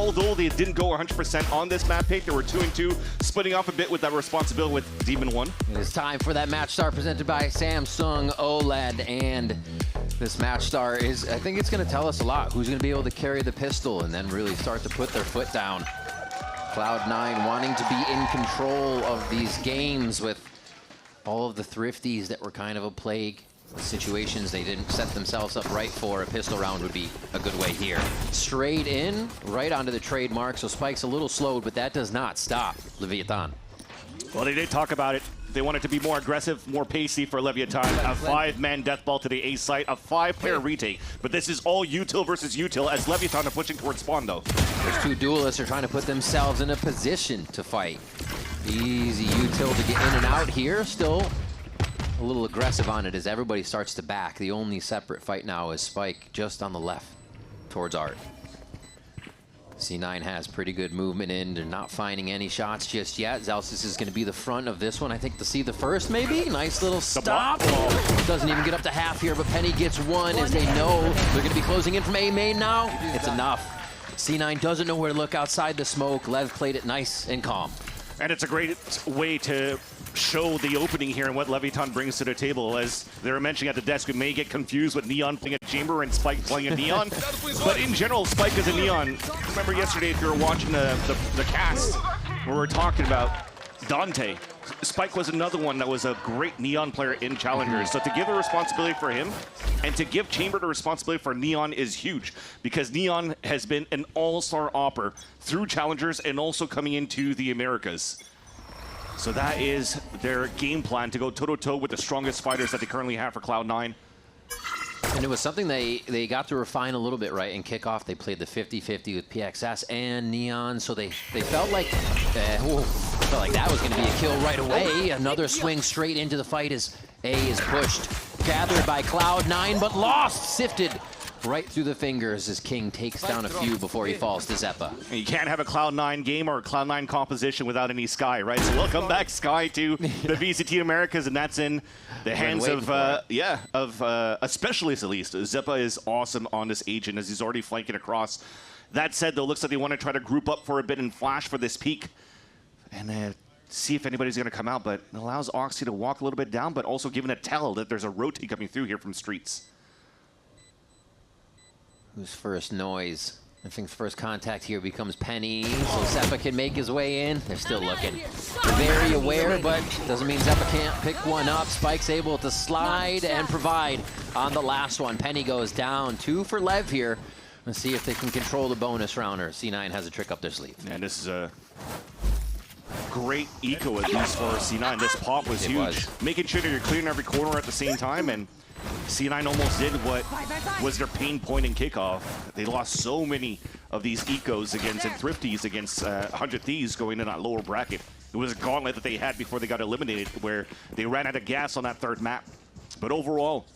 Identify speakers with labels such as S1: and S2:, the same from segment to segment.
S1: although they didn't go 100% on this map pick, they were 2-2, splitting off a bit with that responsibility with Demon 1.
S2: It's time for that match star presented by Samsung OLED, and this match star is, I think it's going to tell us a lot. Who's going to be able to carry the pistol and then really start to put their foot down. Cloud9 wanting to be in control of these games with all of the thrifties that were kind of a plague. Situations they didn't set themselves up right for. A pistol round would be a good way here. Straight in, right onto the trademark, so Spike's a little slowed, but that does not stop Leviathan.
S1: Well, they did talk about it. They wanted to be more aggressive, more pacey for Leviathan. A 5-man death ball to the A site, a 5-player retake. But this is all util versus util as Leviathan are pushing towards spawn, though.
S2: Those two duelists are trying to put themselves in a position to fight. Easy util to get in and out here. Still a little aggressive on it as everybody starts to back. The only separate fight now is Spike just on the left towards Art. C9 has pretty good movement in. They're not finding any shots just yet. Zelsis is going to be the front of this one. I think to see the first, maybe. Nice little stop. Doesn't even get up to half here, but Penny gets one as they know they're going to be closing in from A main now. It's enough. C9 doesn't know where to look outside the smoke. Lev played it nice and calm.
S1: And it's a great way to show the opening here and what Leviathan brings to the table. As they were mentioning at the desk, we may get confused with Neon playing a Chamber and Spike playing a Neon. But in general, Spike is a Neon. Remember yesterday, if you were watching the cast, where we were talking about Dante, Spike was another one that was a great Neon player in Challengers. So to give the responsibility for him and to give Chamber the responsibility for Neon is huge, because Neon has been an all-star opper through Challengers and also coming into the Americas. So that is their game plan, to go toe-to-toe with the strongest fighters that they currently have for Cloud9.
S2: And it was something they got to refine a little bit, right? In kickoff, they played the 50-50 with PXS and Neon, so they felt like that was going to be a kill right away. Another swing straight into the fight as A is pushed. Gathered by Cloud9, but lost, sifted right through the fingers as King takes down a few before he falls to Zeppa.
S1: You can't have a Cloud9 game or a Cloud9 composition without any Sky, right? So welcome back, Sky, to the VCT Americas, and that's in the hands of a specialist at least. Zeppa is awesome on this agent as he's already flanking across. That said, though, looks like they want to try to group up for a bit and flash for this peak and see if anybody's going to come out, but it allows Oxy to walk a little bit down, but also giving a tell that there's a rotate coming through here from Streets.
S2: Who's first? Noise. I think first contact here becomes Penny, so Zeppa can make his way in. They're still looking. They're very aware, but doesn't mean Zeppa can't pick one up. Spike's able to slide and provide on the last one. Penny goes down. 2 for Lev here. Let's see if they can control the bonus rounder. C9 has a trick up their sleeve.
S1: And this is a great eco, at least for C9. This pop was huge. Making sure that you're clearing every corner at the same time, and C9 almost did what was their pain point in kickoff. They lost so many of these ecos against and thrifties against 100 Thieves going in that lower bracket. It was a gauntlet that they had before they got eliminated, where they ran out of gas on that third map. But overall,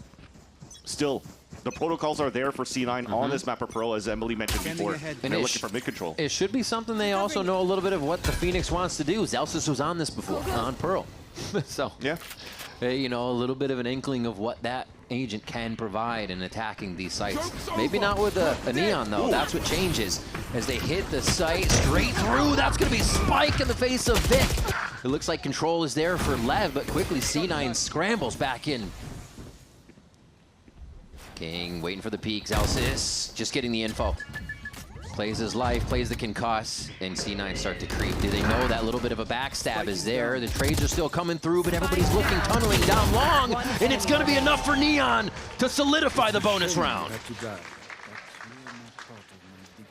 S1: still, the protocols are there for C9 on this map of Pearl, as Emily mentioned before. And they're looking for mid-control.
S2: It should be something they also know a little bit of what the Phoenix wants to do. Zelsis was on this before, on Pearl. So,
S1: yeah.
S2: You know, a little bit of an inkling of what that agent can provide in attacking these sites. Maybe not with a Neon, though. That's what changes as they hit the site straight through. That's going to be Spike in the face of Vic. It looks like control is there for Lev, but quickly C9 scrambles back in. King waiting for the peak. Zelsis just getting the info. Plays his life, plays the concuss, and C9 start to creep. Do they know that little bit of a backstab is there? The trades are still coming through, but everybody's looking, tunneling down long, and it's going to be enough for Neon to solidify the bonus round.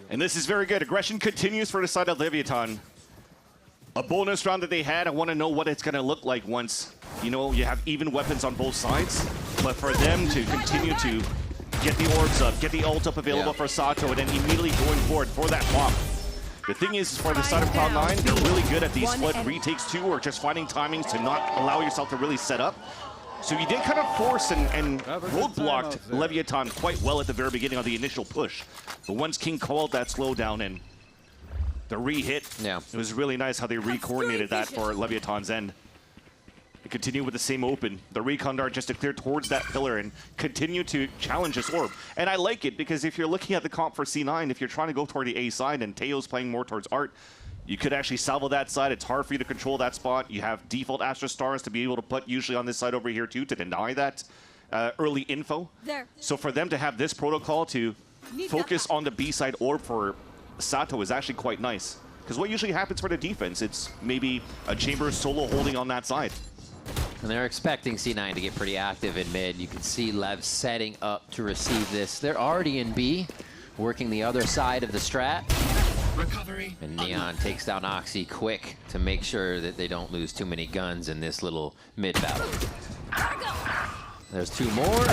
S1: And this is very good. Aggression continues for the side of Leviathan. A bonus round that they had, I want to know what it's going to look like once, you know, you have even weapons on both sides. But for them to continue to get the orbs up, get the ult up available for Sato, and then immediately going forward for that pop. The thing is, for the side of Cloud9, they're really good at these split retakes too, or just finding timings to not allow yourself to really set up. So you did kind of force and roadblocked Leviathan quite well at the very beginning of the initial push. But once King called that slowdown and the re-hit, it was really nice how they re-coordinated that for Leviathan's end. continue with the same open. The recon dart just to clear towards that pillar and continue to challenge this orb. And I like it because if you're looking at the comp for C9, if you're trying to go toward the A side and Teo's playing more towards Art, you could actually salvo that side. It's hard for you to control that spot. You have default Astra Stars to be able to put usually on this side over here too to deny that early info. So for them to have this protocol to focus on the B side orb for Sato is actually quite nice. Because what usually happens for the defense, it's maybe a Chamber solo holding on that side.
S2: And they're expecting C9 to get pretty active in mid. You can see Lev setting up to receive this. They're already in B, working the other side of the strat.
S3: Recovery.
S2: And Neon takes down Oxy quick to make sure that they don't lose too many guns in this little mid battle. There's two more.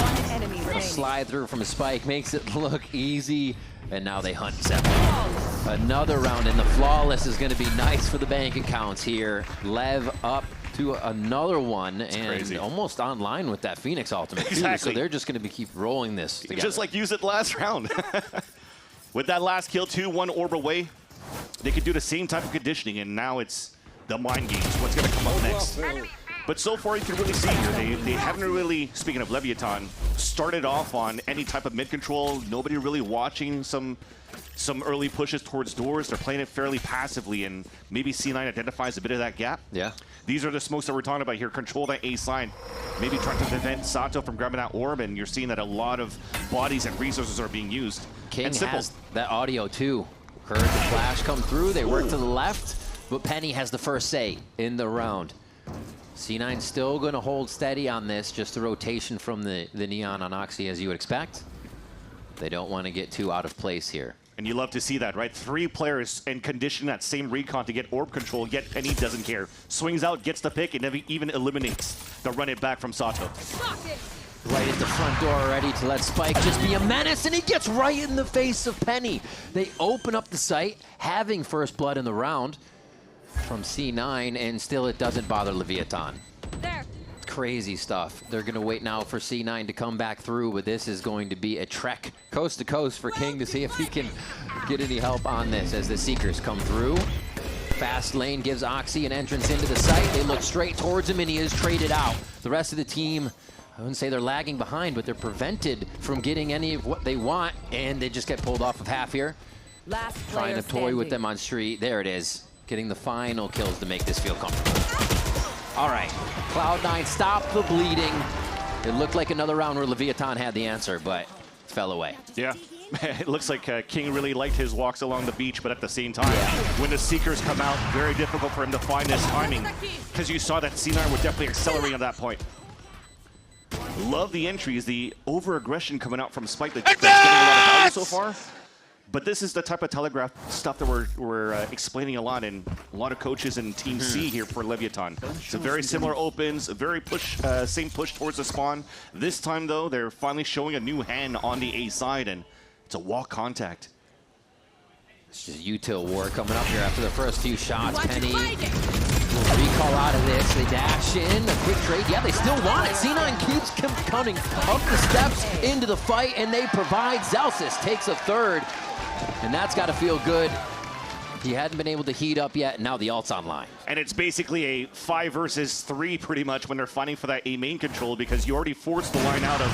S2: A slide through from a spike makes it look easy. And now they hunt 7. Another round in the flawless is going to be nice for the bank accounts here. Lev up to another one and
S1: crazy.
S2: Almost online with that Phoenix ultimate too.
S1: Exactly.
S2: So they're just going to keep rolling this together.
S1: Just like use it last round. With that last kill too, 1 orb away, they could do the same type of conditioning, and now it's the mind games. What's going to come up next? But so far, you can really see here, they haven't really, speaking of Leviathan, started off on any type of mid control. Nobody really watching some early pushes towards doors. They're playing it fairly passively, and maybe C9 identifies a bit of that gap.
S2: Yeah.
S1: These are the smokes that we're talking about here. Control that A side. Maybe trying to prevent Sato from grabbing that orb, and you're seeing that a lot of bodies and resources are being used.
S2: King has that audio too. Heard the flash come through. They work to the left, but Penny has the first say in the round. C9 still going to hold steady on this, just the rotation from the Neon on Oxy as you would expect. They don't want to get too out of place here.
S1: And you love to see that, right? 3 players and condition that same recon to get orb control, yet Penny doesn't care. Swings out, gets the pick, and even eliminates the run it back from Sato.
S2: Right at the front door already to let Spike just be a menace, and he gets right in the face of Penny. They open up the site, having first blood in the round from C9, and still it doesn't bother Leviathan. Crazy stuff. They're going to wait now for C9 to come back through, but this is going to be a trek coast to coast for King to see if he can get any help on this as the Seekers come through. Fast lane gives Oxy an entrance into the site. They look straight towards him, and he is traded out. The rest of the team, I wouldn't say they're lagging behind, but they're prevented from getting any of what they want, and they just get pulled off of half here. Trying to toy with them on street. There it is. Getting the final kills to make this feel comfortable. All right, Cloud9 stop the bleeding. It looked like another round where Leviathan had the answer, but fell away.
S1: Yeah, it looks like King really liked his walks along the beach, but at the same time, when the Seekers come out, very difficult for him to find this timing, because you saw that C9 were definitely accelerating at that point. Love the entries, the over-aggression coming out from Spike that's getting a lot of value so far. But this is the type of telegraph stuff that we're explaining a lot, and a lot of coaches in Team C here for Leviathan. It's a very similar opens, a very same push towards the spawn. This time, though, they're finally showing a new hand on the A side, and it's a walk contact.
S2: It's just util war coming up here after the first few shots. Penny will recall out of this. They dash in, a quick trade. Yeah, they still want it. C9 keeps coming up the steps into the fight, and they provide. Zelsis takes a third. And that's got to feel good. He hadn't been able to heat up yet, and now the ult's online.
S1: And it's basically a 5 versus 3 pretty much when they're fighting for that A main control, because you already forced the line out of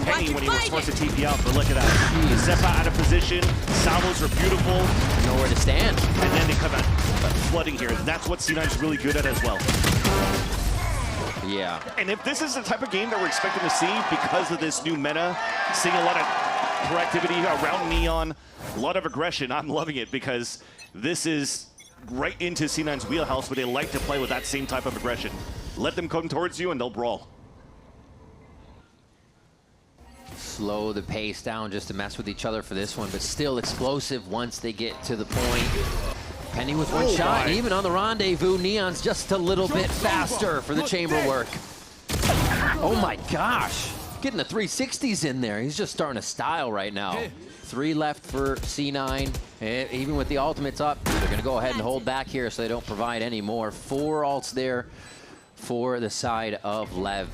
S1: Penny when he was forced to TP out. But look at that. Zeppa out of position. Salvos are beautiful.
S2: Nowhere to stand.
S1: And then they come out flooding here. That's what C9's really good at as well.
S2: Yeah.
S1: And if this is the type of game that we're expecting to see because of this new meta, seeing a lot of proactivity around Neon, a lot of aggression, I'm loving it, because this is right into C9's wheelhouse, where they like to play with that same type of aggression. Let them come towards you and they'll brawl.
S2: Slow the pace down just to mess with each other for this one, but still explosive once they get to the point. Penny with one shot, and even on the rendezvous, Neon's just a little bit faster for the chamber work. Oh my gosh. Getting the 360s in there. He's just starting to style right now. 3 left for C9. And even with the ultimates up, they're going to go ahead and hold back here so they don't provide any more. 4 ults there for the side of Lev.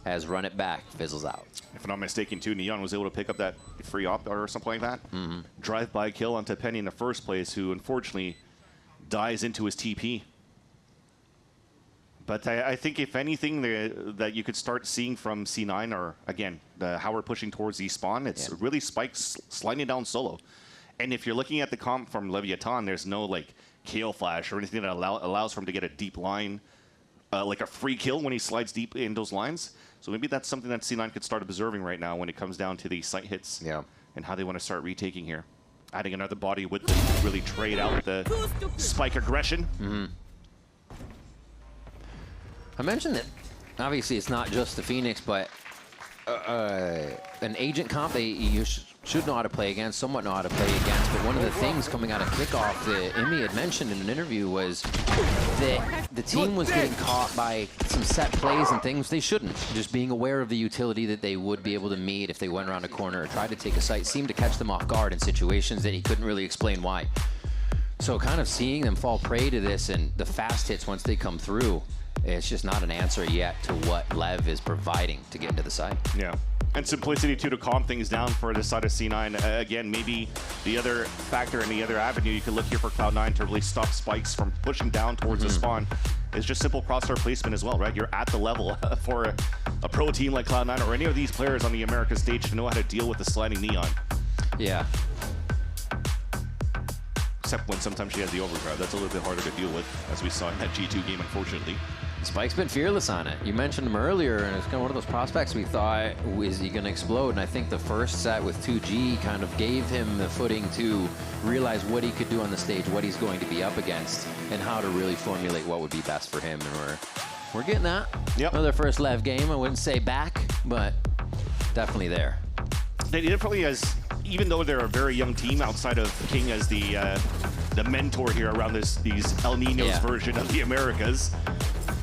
S2: Has run it back, fizzles out.
S1: If I'm not mistaken, too, Neon was able to pick up that free op or something like that. Drive-by kill onto Penny in the first place, who unfortunately dies into his TP. But I think if anything that you could start seeing from C9 are, again, how we're pushing towards the spawn, it's really Spikes sliding down solo. And if you're looking at the comp from Leviatán, there's no like KO flash or anything that allows for him to get a deep line, like a free kill when he slides deep in those lines. So maybe that's something that C9 could start observing right now when it comes down to the site hits and how they want to start retaking here. Adding another body would really trade out the Spike aggression.
S2: I mentioned that obviously it's not just the Phoenix, but an agent comp you should know how to play against, somewhat know how to play against. But one of the things coming out of kickoff that Imi had mentioned in an interview was that the team was getting caught by some set plays and things they shouldn't. Just being aware of the utility that they would be able to meet if they went around a corner or tried to take a site seemed to catch them off guard in situations that he couldn't really explain why. So kind of seeing them fall prey to this and the fast hits once they come through, it's just not an answer yet to what LEV is providing to get into the side.
S1: Yeah. And simplicity too to calm things down for the side of C9. Again, maybe the other factor and the other avenue you can look here for Cloud9 to really stop Spikes from pushing down towards the spawn is just simple crosshair placement as well, right? You're at the level for a pro team like Cloud9 or any of these players on the Americas stage to know how to deal with the sliding neon.
S2: Yeah.
S1: Except when sometimes she has the overdrive. That's a little bit harder to deal with, as we saw in that G2 game, unfortunately.
S2: Spike's been fearless on it. You mentioned him earlier, and it's kind of one of those prospects we thought, is he going to explode? And I think the first set with 2G kind of gave him the footing to realize what he could do on the stage, what he's going to be up against, and how to really formulate what would be best for him. And we're getting that.
S1: Yep.
S2: Another first LEV game. I wouldn't say back, but definitely there.
S1: They definitely, even though they're a very young team outside of King as the mentor here around these El Niños version of the Americas,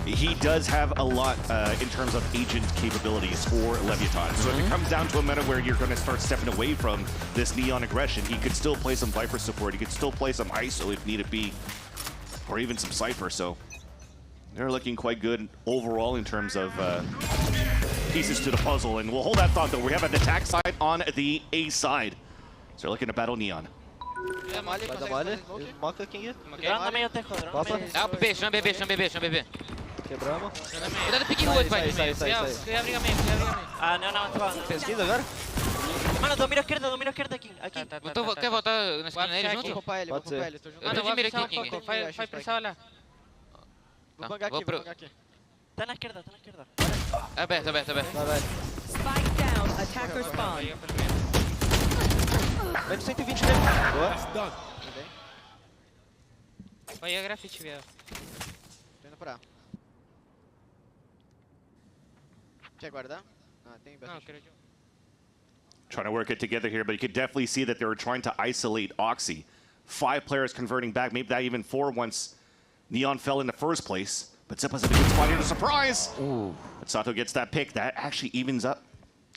S1: he does have a lot in terms of agent capabilities for Leviatán. So if it comes down to a meta where you're going to start stepping away from this neon aggression, he could still play some Viper support. He could still play some ISO if need be, or even some Cypher. So they're looking quite good overall in terms of pieces to the puzzle. And we'll hold that thought, though. We have an attack side on the A side. So they're looking to battle neon.
S3: Vai dar mole. Moca quem é?
S4: Drone no meio, Teco. Drone no meio.
S5: Dá pro B, chama BB, chama BB, chama BB.
S3: Quebramos.
S5: Cuidado, pique no outro, pai.
S3: Sai.
S5: Queria brigar meio, queria brigar meio.
S4: Ah, não, entrou.
S3: Pesquisa agora?
S4: Mano, domina a esquerda aqui. Aqui.
S5: Quer voltar na esquina dele junto?
S3: Vou poupar ele, tô junto.
S5: Eu tô de mira aqui, King. Faz pressão lá.
S3: Vou bangar aqui.
S4: Tá na esquerda.
S5: Aberto.
S3: Vai.
S6: Spike down, attacker spawn.
S3: Vai de 120 dele. Boa.
S5: Vai, é grafite, velho.
S3: Tô indo pra A. Quer guardar? Ah, tem
S5: Não,
S3: bastante.
S5: quero de
S1: Trying to work it together here, but you could definitely see that they were trying to isolate Oxy. 5 players converting back, maybe that even 4 once Neon fell in the first place. But Zepa's a good spot here to surprise.
S2: Ooh.
S1: But Sato gets that pick. That actually evens up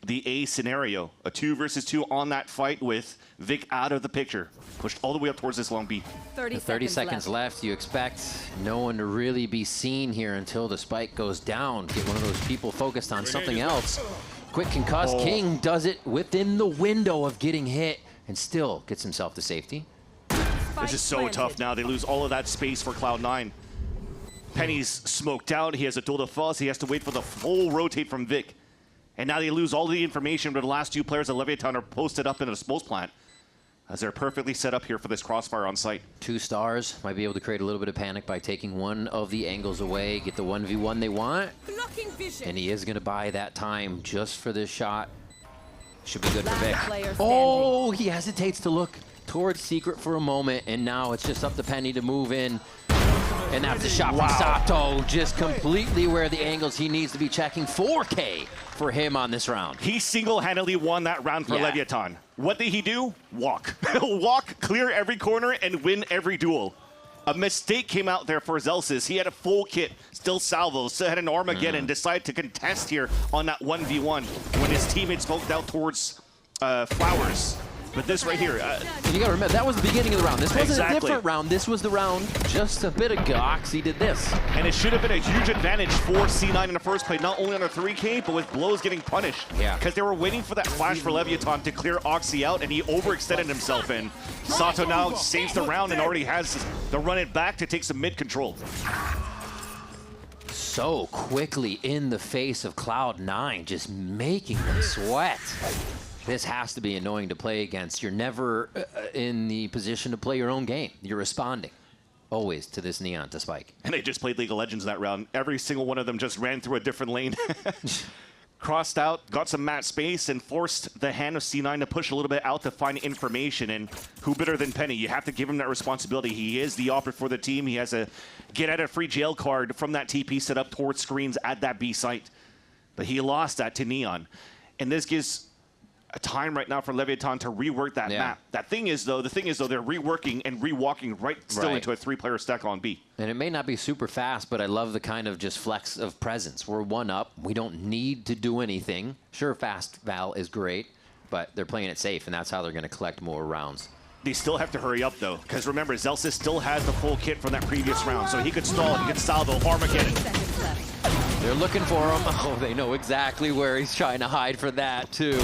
S1: the A scenario. A 2 versus 2 on that fight with Vic out of the picture. Pushed all the way up towards this long B.
S2: 30 seconds left. You expect no one to really be seen here until the spike goes down. Get one of those people focused on something else. Quick concuss. King does it within the window of getting hit and still gets himself to safety.
S1: This is so tough now. They lose all of that space for Cloud9. Penny's smoked out. He has a duel to fuzz. He has to wait for the full rotate from Vic. And now they lose all the information, but the last 2 players of Leviatán are posted up in a disposal plant as they're perfectly set up here for this crossfire on site.
S2: 2 stars might be able to create a little bit of panic by taking one of the angles away, get the 1v1 they want.
S6: Blocking vision.
S2: And he is going to buy that time just for this shot. Should be good for Vic.
S6: Last player
S2: Oh, he hesitates to look towards Secret for a moment, and now it's just up to Penny to move in. And that's a shot from Sato, just completely where the angles he needs to be checking. 4K for him on this round.
S1: He single-handedly won that round for Leviatán. What did he do? Walk. Walk, clear every corner, and win every duel. A mistake came out there for Zelsis. He had a full kit, still salvo, still had an Armageddon, decided to contest here on that 1v1 when his teammates smoked out towards Flowers. But this right here...
S2: you gotta remember, that was the beginning of the round. This wasn't
S1: Exactly.
S2: a different round. This was the round just a bit ago. Oxy did this.
S1: And it should have been a huge advantage for C9 in the first play, not only on a 3K, but with blows getting punished.
S2: Yeah.
S1: Because they were waiting for that flash for Leviatán to clear Oxy out, and he overextended himself in. Sato now saves the round and already has the run it back to take some mid control.
S2: so quickly in the face of Cloud9, just making them sweat. This has to be annoying to play against. You're never in the position to play your own game. You're responding always to this Neon to Spike.
S1: And they just played League of Legends that round. Every single one of them just ran through a different lane. Crossed out, got some mat space, and forced the hand of C9 to push a little bit out to find information. And who better than Penny? You have to give him that responsibility. He is the operative for the team. He has a get-out-of-free jail card from that TP set up towards screens at that B site. But he lost that to Neon. And this gives a time right now for Leviathan to rework that map. The thing is, though, they're reworking and rewalking still into a 3-player stack on B.
S2: And it may not be super fast, but I love the kind of just flex of presence. We're one up. We don't need to do anything. Sure, fast Val is great, but they're playing it safe, and that's how they're going to collect more rounds.
S1: They still have to hurry up, though, because remember, Zelsis still has the full kit from that previous round, so he could stall, he could salvo Armageddon.
S2: They're looking for him. Oh, they know exactly where he's trying to hide for that, too.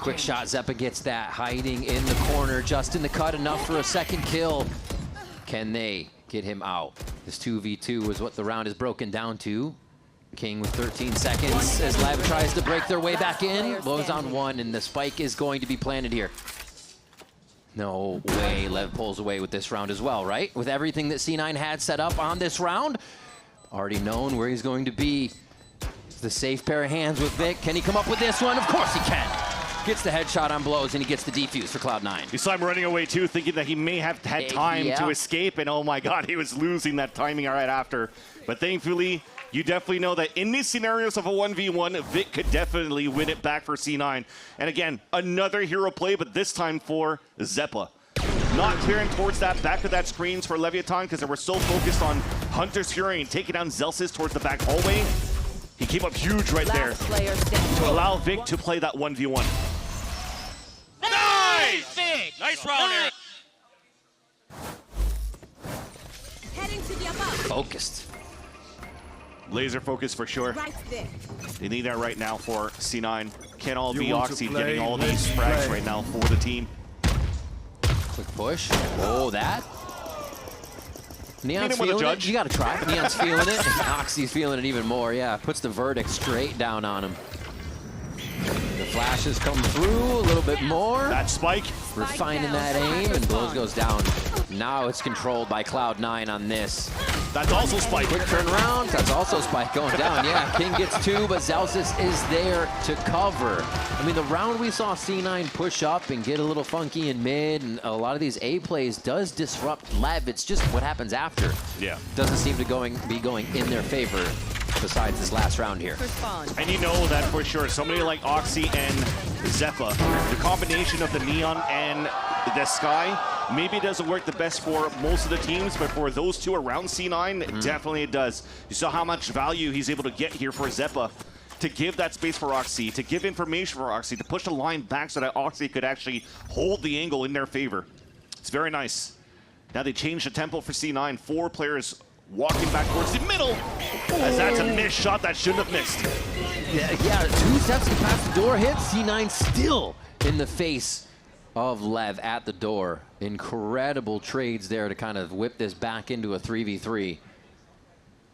S2: Quick shot, Zeppa gets that, hiding in the corner, just in the cut, enough for a second kill. Can they get him out? This 2v2 is what the round is broken down to. King with 13 seconds as LEV tries to break their way back in. Blows on one, and the spike is going to be planted here. No way, LEV pulls away with this round as well, right? With everything that C9 had set up on this round, already known where he's going to be. The safe pair of hands with Vic. Can he come up with this one? Of course he can. Gets the headshot on blows, and he gets the defuse for Cloud9.
S1: You saw him running away, too, thinking that he may have had time to escape, and oh my god, he was losing that timing right after. But thankfully, you definitely know that in these scenarios of a 1v1, Vic could definitely win it back for C9. And again, another hero play, but this time for Zeppa. Not clearing towards that back of that screens for Leviathan because they were so focused on Hunter's Fury and taking down Zelsis towards the back hallway. He came up huge right there to allow Vic to play that 1v1.
S5: Nice! Vic! Nice round there.
S6: Heading to the above.
S2: Focused.
S1: Laser focus for sure.
S6: Right there.
S1: They need that right now for C9. Can't all be Oxy getting all these frags right now for the team.
S2: Quick push. Oh, that. Neon's feeling it. You gotta try. Neon's feeling it. And Oxy's feeling it even more. Yeah, puts the verdict straight down on him. The flashes come through a little bit more.
S1: That spike.
S2: Refining that aim, and blows goes down. Now it's controlled by Cloud9 on this.
S1: That's also spike.
S2: Quick turnaround. That's also spike going down. Yeah, King gets two, but Zelsis is there to cover. I mean, the round we saw C9 push up and get a little funky in mid, and a lot of these A plays does disrupt LEV. It's just what happens after.
S1: Yeah.
S2: Doesn't seem to be going in their favor besides this last round here.
S1: And you know that for sure. Somebody like Oxy and Zeppa, the combination of the Neon and the Sky, maybe it doesn't work the best for most of the teams, but for those two around C9, definitely it does. You saw how much value he's able to get here for Zeppa, to give that space for Oxy, to give information for Oxy, to push the line back so that Oxy could actually hold the angle in their favor. It's very nice. Now they changed the tempo for C9. 4 players walking back towards the middle, as that's a missed shot that shouldn't have missed.
S2: Yeah, 2 steps to pass the door hit. C9 still in the face of LEV at the door. Incredible trades there to kind of whip this back into a 3v3.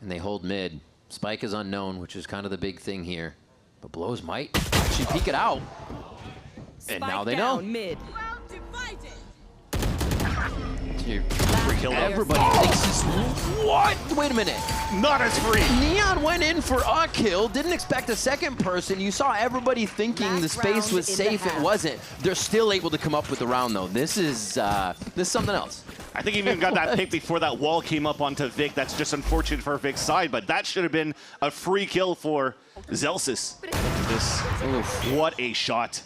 S2: And they hold mid. Spike is unknown, which is kind of the big thing here. But blows might actually peek it out. And now they know.
S6: Mid.
S2: Everybody thinks he's... What? Wait a minute.
S1: Not as free.
S2: Neon went in for a kill, didn't expect a second person. You saw everybody thinking the space was safe. It wasn't. They're still able to come up with the round, though. This is something else.
S1: I think he even got that pick before that wall came up onto Vic. That's just unfortunate for Vic's side, but that should have been a free kill for Zelsis. What a shot.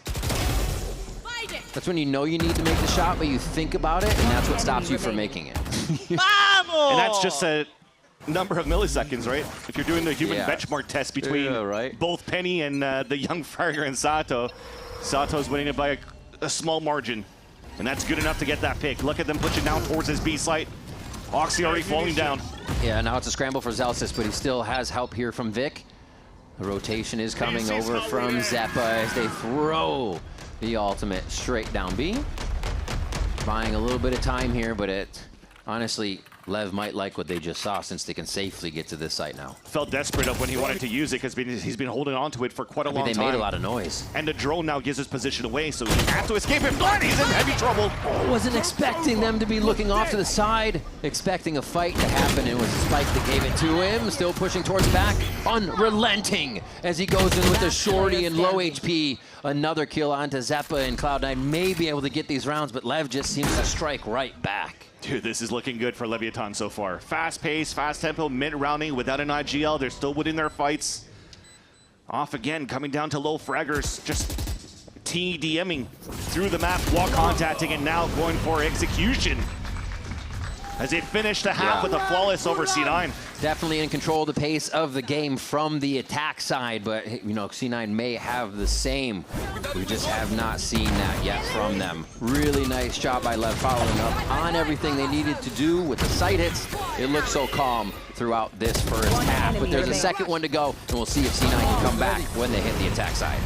S2: That's when you know you need to make the shot, but you think about it, and that's what stops you from making it.
S1: And that's just a number of milliseconds, right? If you're doing the human benchmark test between both Penny and the young Fragger and Sato, Sato's winning it by a small margin. And that's good enough to get that pick. Look at them pushing down towards his B site. Oxy already falling down. Yeah,
S2: now it's a scramble for Zelsis, but he still has help here from Vic. The rotation is coming over from Zeppa as they throw the ultimate straight down B. Buying a little bit of time here, but it honestly, Lev might like what they just saw since they can safely get to this site now.
S1: Felt desperate of when he wanted to use it because he's been holding on to it for quite a long time.
S2: They made a lot of noise.
S1: And the drone now gives his position away, so he has to escape. If not, he's in heavy trouble.
S2: Wasn't expecting them to be looking off to the side, expecting a fight to happen. It was Spike that gave it to him, still pushing towards back, unrelenting as he goes in with a shorty and low HP. Another kill onto Zeppa, and Cloud9 may be able to get these rounds, but Lev just seems to strike right back.
S1: Dude, this is looking good for Leviathan so far. Fast pace, fast tempo, mid-rounding without an IGL. They're still winning their fights. Off again, coming down to low fraggers, just TDMing through the map, wall contacting, and now going for execution. As they finish the half with a flawless over C9.
S2: Definitely in control of the pace of the game from the attack side, but you know, C9 may have the same. We just have not seen that yet from them. Really nice job by Lev following up on everything they needed to do with the sight hits. It looks so calm throughout this first half, but there's a second one to go, and we'll see if C9 can come back when they hit the attack side.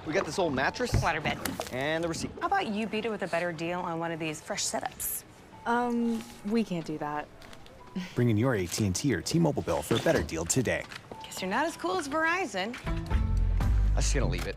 S7: We got this old mattress
S8: Waterbed.
S7: and the receipt.
S8: How about you beat it with a better deal on one of these fresh setups?
S9: We can't do that.
S10: Bring in your AT&T or T-Mobile bill for a better deal today.
S8: Guess you're not as cool as Verizon.
S7: I'm just gonna leave it.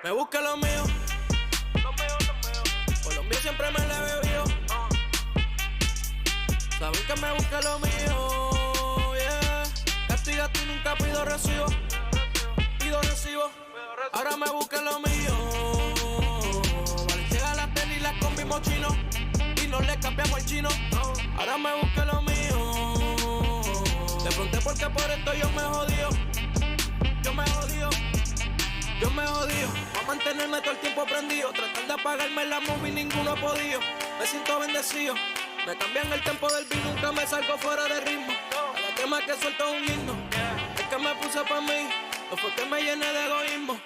S11: Me busca lo mío, por lo mío siempre me la he bebido. Saben que me busca lo mío, yeah. Castigaste y nunca pido recibo, ahora me busca lo mío. Vale, llega la tele y la combimos chino, y no le cambiamos el chino. Ahora me busca lo mío. Te pregunté por qué por esto yo me jodío, Yo me odio, a mantenerme todo el tiempo prendido. Tratar de apagarme la movie, ninguno ha podido. Me siento bendecido. Me cambian el tempo del beat, nunca me salgo fuera de ritmo. Cada tema que suelto es un himno. Es que me puse pa' mí, no fue que me llené de egoísmo.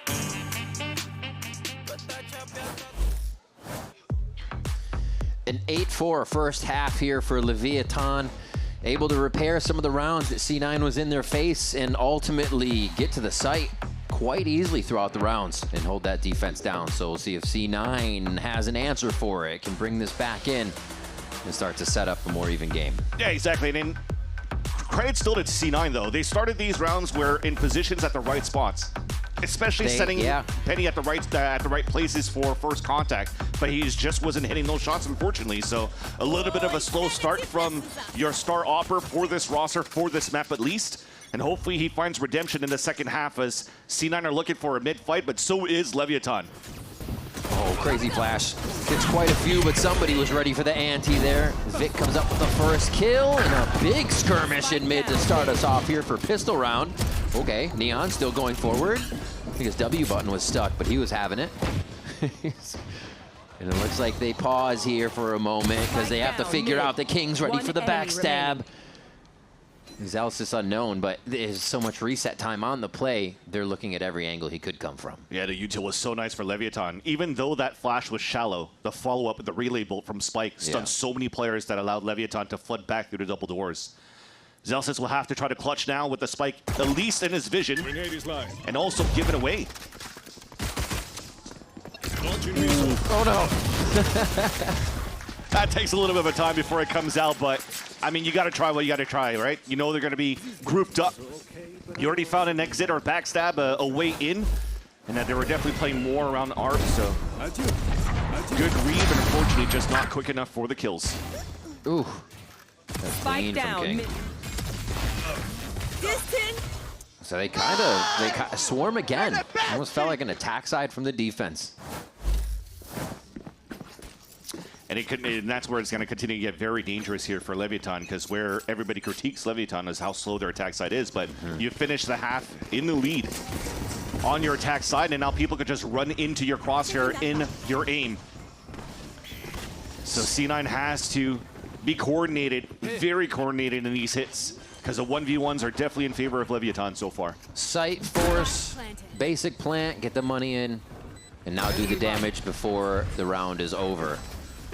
S2: An 8-4 first half here for Leviathan. Able to repair some of the rounds that C9 was in their face and ultimately get to the site quite easily throughout the rounds and hold that defense down. So we'll see if C9 has an answer for it, can bring this back in and start to set up a more even game.
S1: Yeah, exactly. And credit still to C9, though. They started these rounds where in positions at the right spots, especially setting Penny at the right places for first contact. But he just wasn't hitting those shots, unfortunately. So a little bit of a slow start from your star opper for this roster, for this map at least. And hopefully he finds redemption in the second half as C9 are looking for a mid-fight, but so is Leviathan.
S2: Oh, crazy flash. Gets quite a few, but somebody was ready for the ante there. Vic comes up with the first kill and a big skirmish in mid to start us off here for pistol round. Okay, Neon still going forward. I think his W button was stuck, but he was having it. And it looks like they pause here for a moment because they have to figure out the King's ready for the backstab. Zealous unknown, but there's so much reset time on the play. They're looking at every angle he could come from.
S1: Yeah, the util was so nice for Leviathan. Even though that flash was shallow, the follow-up with the relay bolt from Spike stunned so many players that allowed Leviathan to flood back through the double doors. Zealous will have to try to clutch now with the Spike, at least in his vision, and also give it away.
S2: Oh no.
S1: That takes a little bit of a time before it comes out, but I mean, you got to try what you got to try, right? You know they're going to be grouped up. You already found an exit or backstab, a way in, and that they were definitely playing more around ARP, so good read, but unfortunately just not quick enough for the kills.
S2: Ooh.
S6: Spike down. Distant.
S2: So they kind of swarm again. Almost felt like an attack side from the defense.
S1: And that's where it's going to continue to get very dangerous here for Leviathan, because where everybody critiques Leviathan is how slow their attack side is, but you finish the half in the lead on your attack side, and now people can just run into your crosshair in your aim. So C9 has to be coordinated, very coordinated in these hits, because the 1v1s are definitely in favor of Leviathan so far.
S2: Sight, force, basic plant, get the money in, and now do the damage before the round is over.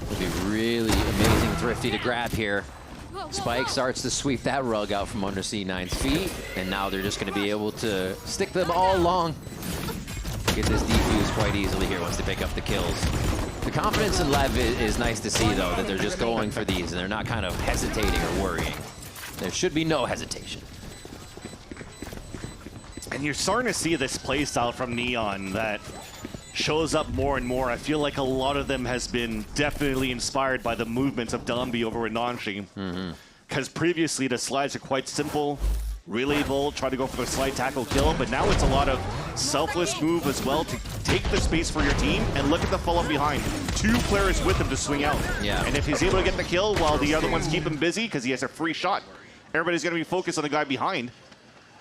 S2: It'll be really amazing Thrifty to grab here. Spike starts to sweep that rug out from under C9's feet, and now they're just going to be able to stick them all along. Get this defuse quite easily here once they pick up the kills. The confidence in LEV is nice to see, though, that they're just going for these, and they're not kind of hesitating or worrying. There should be no hesitation.
S1: And you're starting to see this play style from Neon that shows up more and more. I feel like a lot of them has been definitely inspired by the movements of Dombi over in Nanshi. Because previously the slides are quite simple. Relay Volt, try to go for the slide tackle kill, but now it's a lot of selfless move as well to take the space for your team and look at the follow behind. 2 players with him to swing out.
S2: Yeah.
S1: And if he's able to get the kill while the other ones keep him busy because he has a free shot, everybody's going to be focused on the guy behind.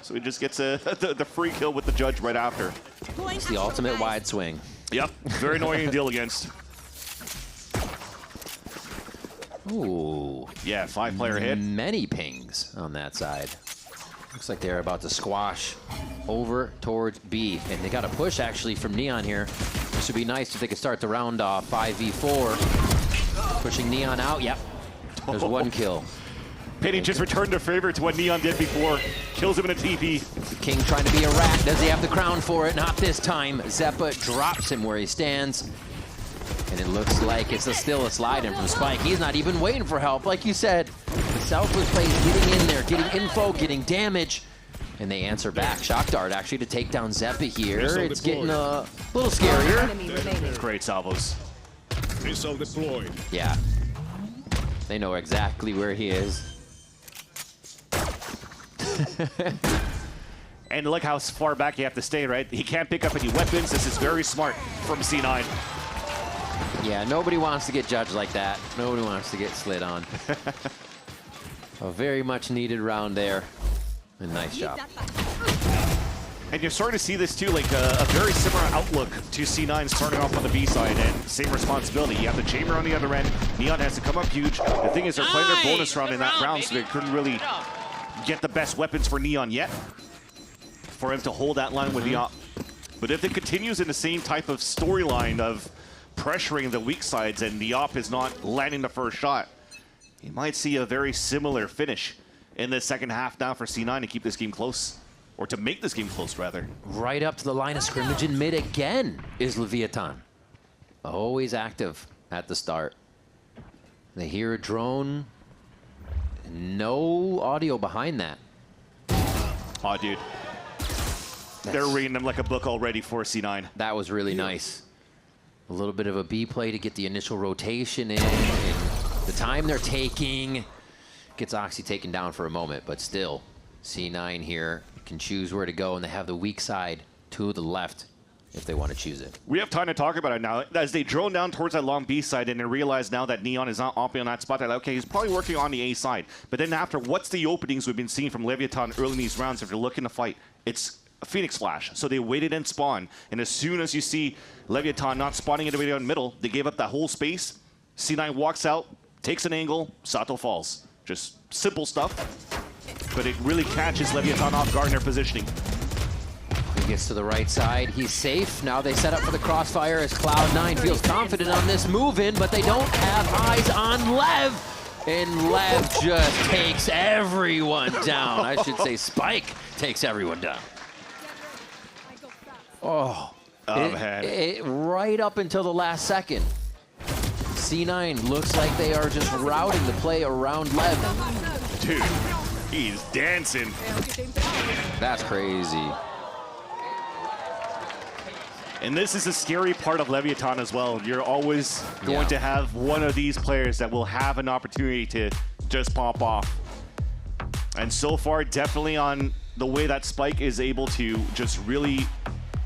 S1: So he just gets the free kill with the judge right after.
S2: It's the ultimate wide swing.
S1: Yep, very annoying to deal against.
S2: Ooh.
S1: Yeah, 5-player hit.
S2: Many pings on that side. Looks like they're about to squash over towards B. And they got a push, actually, from Neon here. This would be nice if they could start the round off 5v4. Pushing Neon out. Yep. There's 1 kill.
S1: Penny just returned a favor to what Neon did before. Kills him in a TP.
S2: King trying to be a rat. Does he have the crown for it? Not this time. Zeppa drops him where he stands. And it looks like it's still a slide in from Spike. He's not even waiting for help. Like you said, the selfless play is getting in there, getting info, getting damage. And they answer back. Shock Dart actually to take down Zeppa here. It's getting a little scarier.
S1: Great salvos.
S5: Missile deployed.
S2: Yeah. They know exactly where he is.
S1: And look how far back you have to stay, right? He can't pick up any weapons. This is very smart from C9.
S2: Yeah, nobody wants to get judged like that. Nobody wants to get slid on. A very much needed round there. And nice job.
S1: And you're starting to see this too, like a very similar outlook to C9 starting off on the B side, and same responsibility. You have the chamber on the other end. Neon has to come up huge. The thing is, they're playing their bonus round in that round, so they couldn't really get the best weapons for Neon yet for him to hold that line with the op. But if it continues in the same type of storyline of pressuring the weak sides and the op is not landing the first shot, you might see a very similar finish in the second half now for C9 to keep this game close. Or to make this game close, rather.
S2: Right up to the line of scrimmage in mid again is Leviathan. Always active at the start. They hear a drone. No audio behind that.
S1: Oh, dude. They're reading them like a book already for C9.
S2: That was really nice. A little bit of a B play to get the initial rotation in. And the time they're taking gets Oxy taken down for a moment, but still, C9 here can choose where to go, and they have the weak side to the left if they want to choose it.
S1: We have time to talk about it now. As they drone down towards that long B side and they realize now that Neon is not opping on that spot, they're like, okay, he's probably working on the A side. But then after, what's the openings we've been seeing from Leviathan early in these rounds if they're looking to fight? It's a Phoenix Flash. So they waited and spawned. And as soon as you see Leviathan not spawning anybody in the middle, they gave up that whole space. C9 walks out, takes an angle, Sato falls. Just simple stuff. But it really catches Leviathan off guard in their positioning.
S2: He gets to the right side. He's safe. Now they set up for the crossfire as Cloud9 feels confident on this move in, but they don't have eyes on Lev. And Lev just takes everyone down. I should say Spike takes everyone down. Oh, right up until the last second. C9 looks like they are just routing the play around Lev.
S1: Dude, he's dancing.
S2: That's crazy.
S1: And this is a scary part of Leviathan as well. You're always going to have one of these players that will have an opportunity to just pop off. And so far, definitely on the way that Spike is able to just really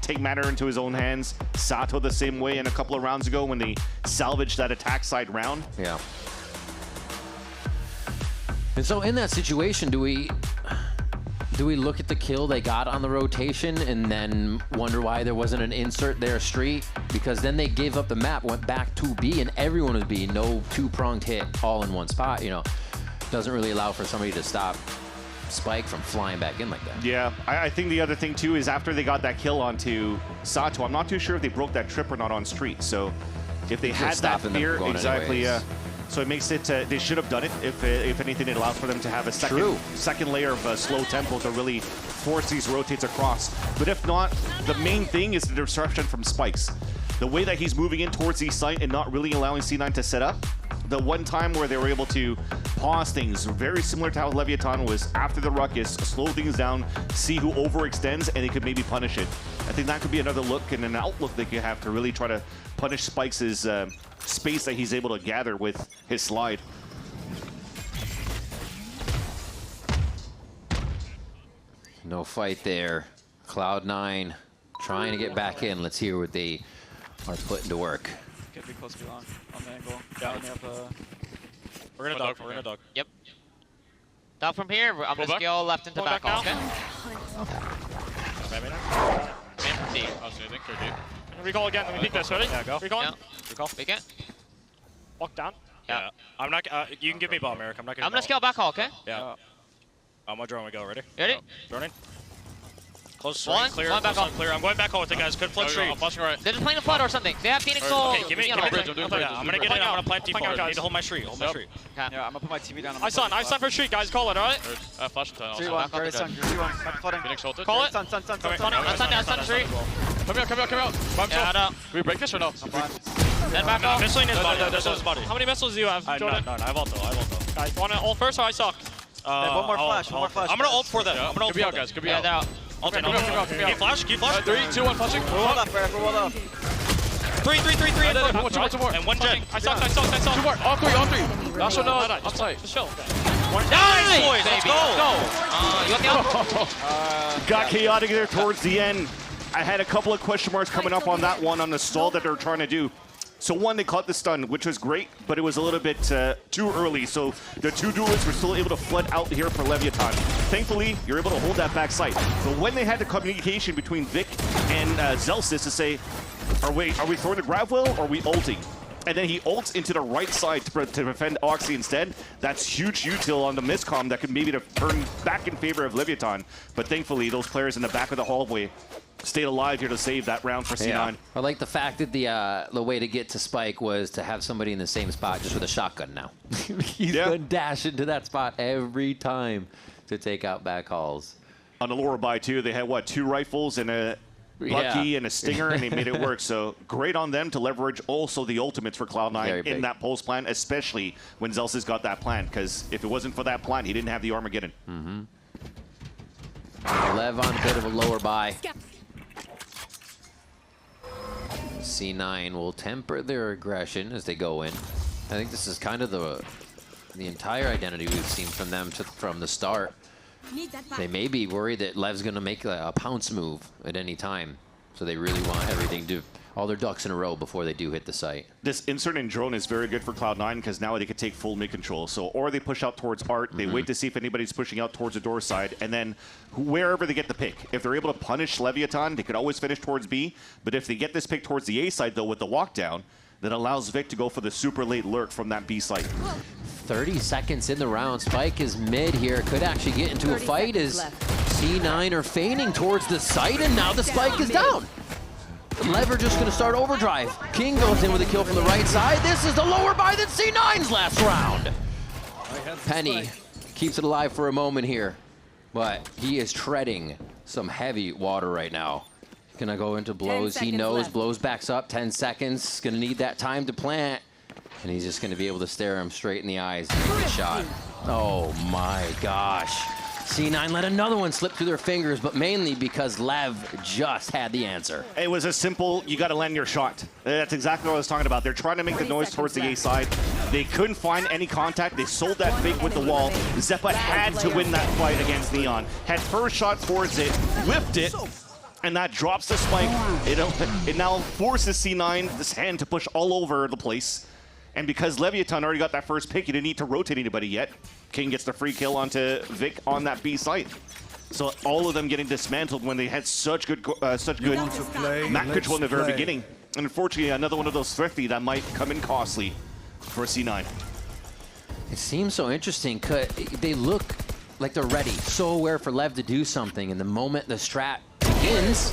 S1: take matter into his own hands. Sato the same way in a couple of rounds ago when they salvaged that attack side round.
S2: Yeah. And so in that situation, do we do we look at the kill they got on the rotation and then wonder why there wasn't an insert there, street? Because then they gave up the map, went back to B, and everyone was B. No two-pronged hit all in one spot, you know. Doesn't really allow for somebody to stop Spike from flying back in like that.
S1: Yeah, I think the other thing too is after they got that kill onto Sato, I'm not too sure if they broke that trip or not on street. So if they had that fear, exactly, yeah. So it makes it, they should have done it. If anything, it allows for them to have a second layer of slow tempo to really force these rotates across. But if not, the main thing is the disruption from Spikes. The way that he's moving in towards the site and not really allowing C9 to set up. The one time where they were able to pause things, very similar to how Leviathan was after the ruckus, slow things down, see who overextends, and they could maybe punish it. I think that could be another look and an outlook they could have to really try to punish Spikes' space that he's able to gather with his slide.
S2: No fight there. Cloud9 trying to get back in. Let's hear what they are putting to work.
S12: Get be close to long on the angle. Yeah, we're gonna dog. We're gonna dog.
S3: Yep. Dog from here. I'm gonna scale left into back. Okay.
S12: Maybe not.
S3: Man from D.
S12: Oh, so you think they're deep. Recall again. Let me peek this. Ready? Yeah, go. Recall.
S3: Yeah.
S12: Recall.
S3: Peek it.
S12: Walk down.
S3: Yeah.
S12: I'm not. You can give me ball, Merrick. I'm not gonna.
S3: I'm gonna scale back hall. Okay.
S12: Yeah. I'm gonna drone. We go. Ready?
S3: Ready?
S12: Droning. Close
S3: One,
S12: clear.
S3: one back
S12: Close
S3: up.
S12: clear. I'm going back home with the guys. Good flip street. I'm flashing right.
S3: They're just playing the flood or something. They have Phoenix Soul.
S12: Okay, give me the bridge. I'm doing bridge. I'm gonna get in. I'm gonna plant T4. I need to hold my street. Hold my street.
S3: Okay.
S12: Yeah, I'm gonna put my TV down. I stun for street, guys. Call it, alright? Flash and tunnel.
S3: 3-1. Very stun. 3-1.
S12: Phoenix ulted. Call it. Stun.
S3: Stun street.
S12: Come out.
S3: Yeah, no.
S12: Can we break this or no?
S3: Then back off.
S12: Missiling his body. How many missiles do you have, Jordan? None. I have ulti. Guys, wanna ult first or I suck?
S3: One more flash.
S12: I'm gonna ult for them. I'm gonna ult for them. Guys. Could be out.
S3: They're out.
S12: Ulti, no. Can you flash? 3, 2, 1, flashing.
S3: Hold up, Eric. Hold up.
S12: 3. Two more. And one jet. I suck. 2 more. All three. Last one, no. Outside. Just chill. Nice, boys. Let's go.
S3: You want the ult?
S1: Got chaotic there towards the end. I had a couple of question marks coming up on that one on the stall that they're trying to do. So one, they caught the stun, which was great, but it was a little bit too early. So the two duelists were still able to flood out here for Leviathan. Thankfully, you're able to hold that back site. But when they had the communication between Vic and Zelsis to say, are we throwing the grab wheel or are we ulting? And then he ults into the right side to defend Oxy instead. That's huge util on the miscomm that could maybe turn back in favor of Leviathan. But thankfully, those players in the back of the hallway stayed alive here to save that round for C9.
S2: Yeah. I like the fact that the way to get to Spike was to have somebody in the same spot just with a shotgun now. He's going to dash into that spot every time to take out back halls.
S1: On the lower buy, too, they had, what, 2 rifles and a Lucky and a Stinger, and they made it work. So great on them to leverage also the ultimates for Cloud9 in that Pulse plan, especially when Zelsis got that plan, because if it wasn't for that plan, he didn't have the Armageddon.
S2: Lev on a bit of a lower buy. C9 will temper their aggression as they go in. I think this is kind of the entire identity we've seen from them from the start. They may be worried that Lev's going to make a pounce move at any time. So they really want everything to, all their ducks in a row before they do hit the site.
S1: This insert in drone is very good for Cloud9 because now they can take full mid control. So, or they push out towards Art, they wait to see if anybody's pushing out towards the door side, and then wherever they get the pick. If they're able to punish Leviathan, they could always finish towards B. But if they get this pick towards the A side, though, with the walk down, that allows Vic to go for the super late lurk from that B site.
S2: 30 seconds in the round. Spike is mid here. Could actually get into a fight as C9 are feigning towards the site, and now the Spike is down. Lever just going to start overdrive. King goes in with a kill from the right side. This is the lower buy than C9's last round. Penny keeps it alive for a moment here, but he is treading some heavy water right now. Gonna go into blows. He knows blows backs up. 10 seconds. Gonna need that time to plant. And he's just gonna be able to stare him straight in the eyes and make a shot. Oh my gosh. C9 let another one slip through their fingers, but mainly because Lev just had the answer.
S1: It was a simple, you gotta land your shot. That's exactly what I was talking about. They're trying to make the noise towards the A side. They couldn't find any contact. They sold that fake with the wall. Zeppa had to win that fight against Neon. Had first shot towards it, whipped it, and that drops the Spike. It now forces C9, this hand, to push all over the place. And because Leviathan already got that first pick, he didn't need to rotate anybody yet. King gets the free kill onto Vic on that B site. So all of them getting dismantled when they had such good map control in the very beginning. And unfortunately, another one of those thrifty that might come in costly for C9.
S2: It seems so interesting because they look like they're ready, so aware for LEV to do something, and the moment the strat begins,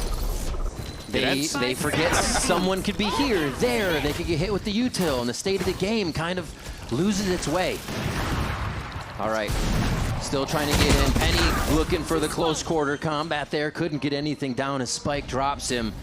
S2: they forget someone could be here, there, they could get hit with the util, and the state of the game kind of loses its way. All right, still trying to get in. Penny looking for the close quarter combat there, couldn't get anything down as Spike drops him.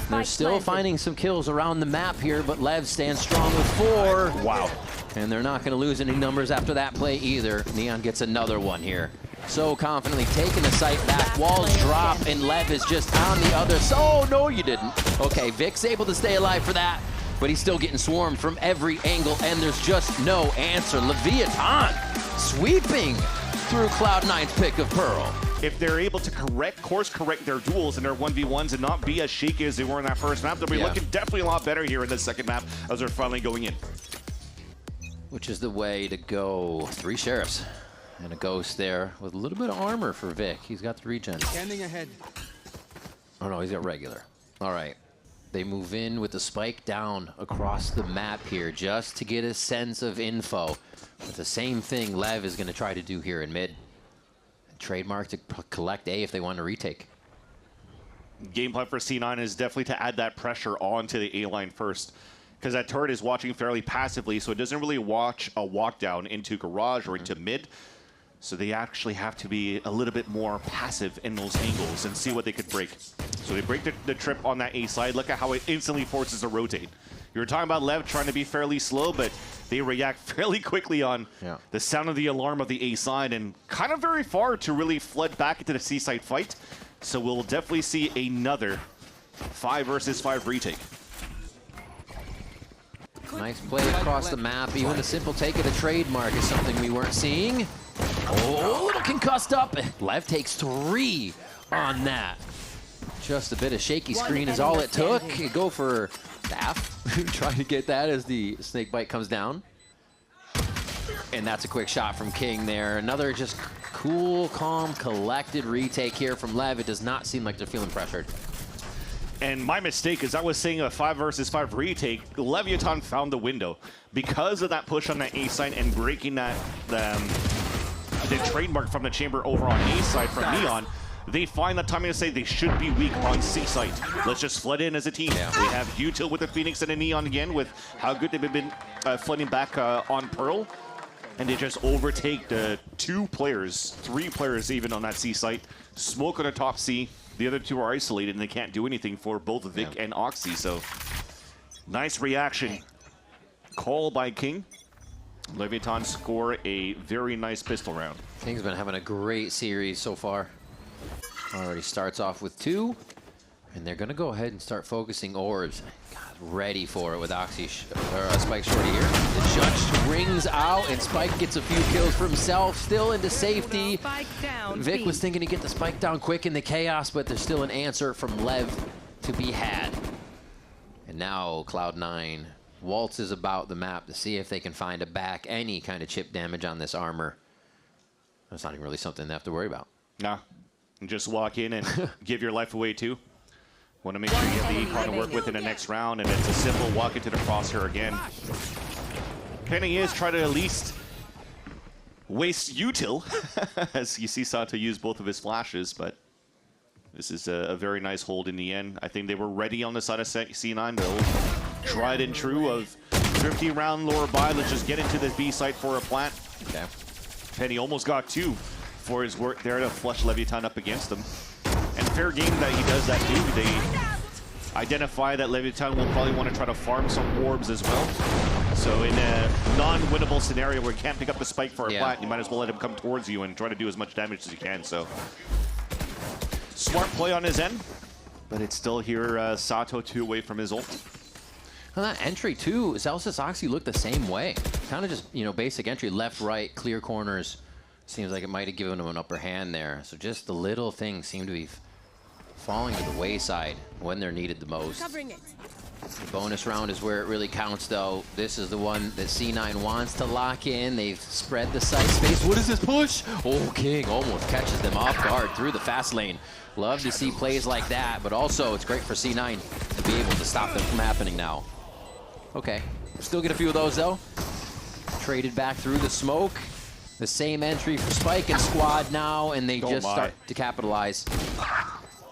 S2: They're still finding some kills around the map here, but Lev stands strong with 4.
S1: Wow.
S2: And they're not going to lose any numbers after that play either. Neon gets another one here. So confidently taking the site back. Walls drop, and Lev is just on the other side. Oh, no, you didn't. Okay, Vic's able to stay alive for that, but he's still getting swarmed from every angle, and there's just no answer. Leviathan sweeping through Cloud9's pick of Pearl.
S1: If they're able to course correct their duels and their 1v1s and not be as shaky as they were in that first map, they'll be looking definitely a lot better here in the second map as they're finally going in.
S2: Which is the way to go. 3 sheriffs and a ghost there with a little bit of armor for Vic. He's got the regen.
S11: Standing ahead.
S2: Oh no, he's got regular. All right. They move in with the spike down across the map here just to get a sense of info. But the same thing Lev is going to try to do here in mid. Trademark to collect A if they want to retake.
S1: Game plan for C9 is definitely to add that pressure onto the A line first, because that turret is watching fairly passively, so it doesn't really watch a walk down into garage or into mid. So they actually have to be a little bit more passive in those angles and see what they could break. So they break the trip on that A side. Look at how it instantly forces a rotate. You were talking about Lev trying to be fairly slow, but they react fairly quickly on the sound of the alarm of the A side and kind of very far to really flood back into the C side fight. So we'll definitely see another 5 versus 5 retake.
S2: Nice play across the map. Even a simple take of the trademark is something we weren't seeing. Oh, a little concussed up. Lev takes 3 on that. Just a bit of shaky screen is all it took. You go for staff. Trying to get that as the snake bite comes down. And that's a quick shot from King there. Another just cool, calm, collected retake here from Lev. It does not seem like they're feeling pressured.
S1: And my mistake is I was saying a 5 versus 5 retake. Leviathan found the window. Because of that push on that A side and breaking that the trademark from the chamber over on A side from Neon, they find that timing to say they should be weak on C site. Let's just flood in as a team. We have Util with the Phoenix and a Neon again with how good they've been flooding back on Pearl. And they just overtake the 2 players, 3 players even on that C site. Smoke on the top C. The other 2 are isolated and they can't do anything for both Vic and Oxy. So nice reaction. Call by King. Leviathan score a very nice pistol round.
S2: King's been having a great series so far. Already starts off with 2, and they're going to go ahead and start focusing orbs. God, ready for it with Oxy Spike shorty here. The judge rings out, and Spike gets a few kills for himself, still into safety. Vic was thinking to get the Spike down quick in the chaos, but there's still an answer from Lev to be had. And now Cloud9 waltzes about the map to see if they can find a back, any kind of chip damage on this armor. That's not even really something they have to worry about.
S1: Nah. Just walk in and give your life away too. Want to make sure you have the econ to work with in the next round, and it's a simple walk into the crosshair again. Penny is trying to at least waste util, as you see Sato use both of his flashes, but this is a very nice hold in the end. I think they were ready on the side of C9. They'll tried and true of 50 round lower by. Let's just get into this B site for a plant.
S2: Okay.
S1: Penny almost got 2 for his work there to flush Leviathan up against them. And fair game that he does that too. They identify that Leviathan will probably want to try to farm some orbs as well. So in a non-winnable scenario where you can't pick up the spike for a plant, you might as well let him come towards you and try to do as much damage as you can. So smart play on his end, but it's still here Sato 2 away from his ult.
S2: Well, that entry too, Celsius Oxy looked the same way. Kind of just, you know, basic entry, left, right, clear corners. Seems like it might have given him an upper hand there. So just the little things seem to be falling to the wayside when they're needed the most. The bonus round is where it really counts, though. This is the one that C9 wants to lock in. They've spread the site space. What is this push? Oh, King almost catches them off guard through the fast lane. Love to see plays like that, but also it's great for C9 to be able to stop them from happening now. Okay, still get a few of those, though. Traded back through the smoke. The same entry for Spike and Squad now, and they just start to capitalize.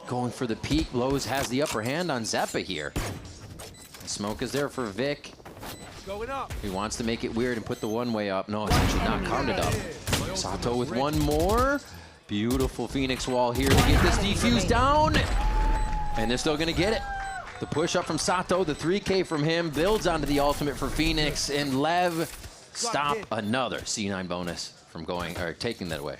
S2: Going for the peak. Lowe's has the upper hand on Zeppa here. The smoke is there for Vic. He wants to make it weird and put the one-way up. No, it's actually not counted up. Sato with one more. Beautiful Phoenix wall here to get this defuse down. And they're still going to get it. The push up from Sato, the 3K from him, builds onto the ultimate for Phoenix, and Lev stop another C9 bonus from going, or taking that away.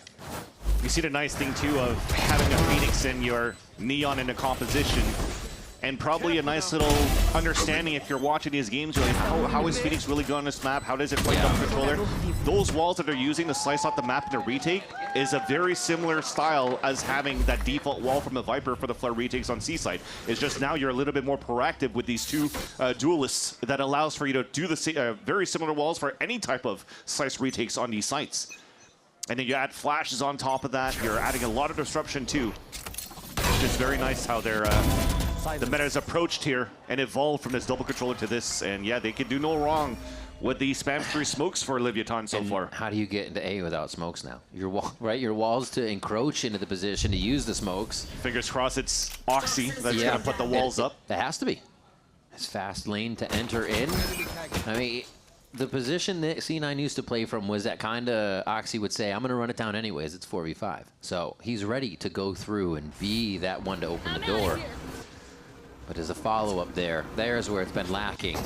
S1: You see the nice thing, too, of having a Phoenix and your Neon in a composition, and probably a nice little understanding if you're watching these games, you're like, how is Phoenix really going on this map? How does it play double controller? Those walls that they're using to slice out the map in a retake is a very similar style as having that default wall from the Viper for the Flare retakes on Seaside. It's just now you're a little bit more proactive with these two duelists that allows for you to do the very similar walls for any type of slice retakes on these sites. And then you add flashes on top of that. You're adding a lot of disruption too. It's just very nice how they're the meta is approached here and evolved from this double controller to this. And yeah, they can do no wrong with the spam through smokes for Leviatán so far.
S2: How do you get into A without smokes now? Your wall, right? Your walls to encroach into the position to use the smokes.
S1: Fingers crossed it's Oxy that's going to put the walls up.
S2: It has to be. It's fast lane to enter in. I mean, the position that C9 used to play from was that kind of Oxy would say, I'm going to run it down anyways. It's 4v5. So he's ready to go through and be that one to open the door. But as a follow-up there's where it's been lacking.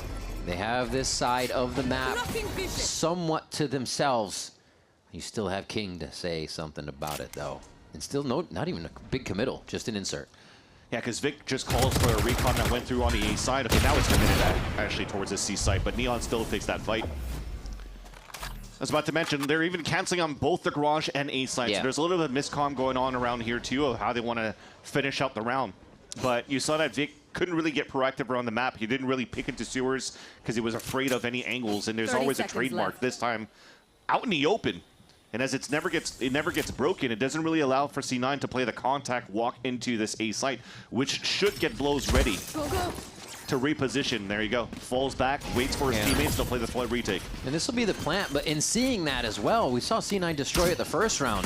S2: They have this side of the map somewhat to themselves. You still have King to say something about it, though. And still not even a big committal, just an insert.
S1: Yeah, because Vic just calls for a recon that went through on the A side. Okay, now it's committed actually towards the C site, but Neon still takes that fight. I was about to mention, they're even canceling on both the garage and A side. So there's a little bit of miscomm going on around here, too, of how they want to finish out the round. But you saw that Vic couldn't really get proactive around the map. He didn't really pick into sewers because he was afraid of any angles, and there's always a trademark this time out in the open. And as it never gets broken, it doesn't really allow for C9 to play the contact walk into this A site, which should get blows ready to reposition. There you go. Falls back, waits for his teammates to play the flood retake.
S2: And this will be the plant, but in seeing that as well, we saw C9 destroy it the first round.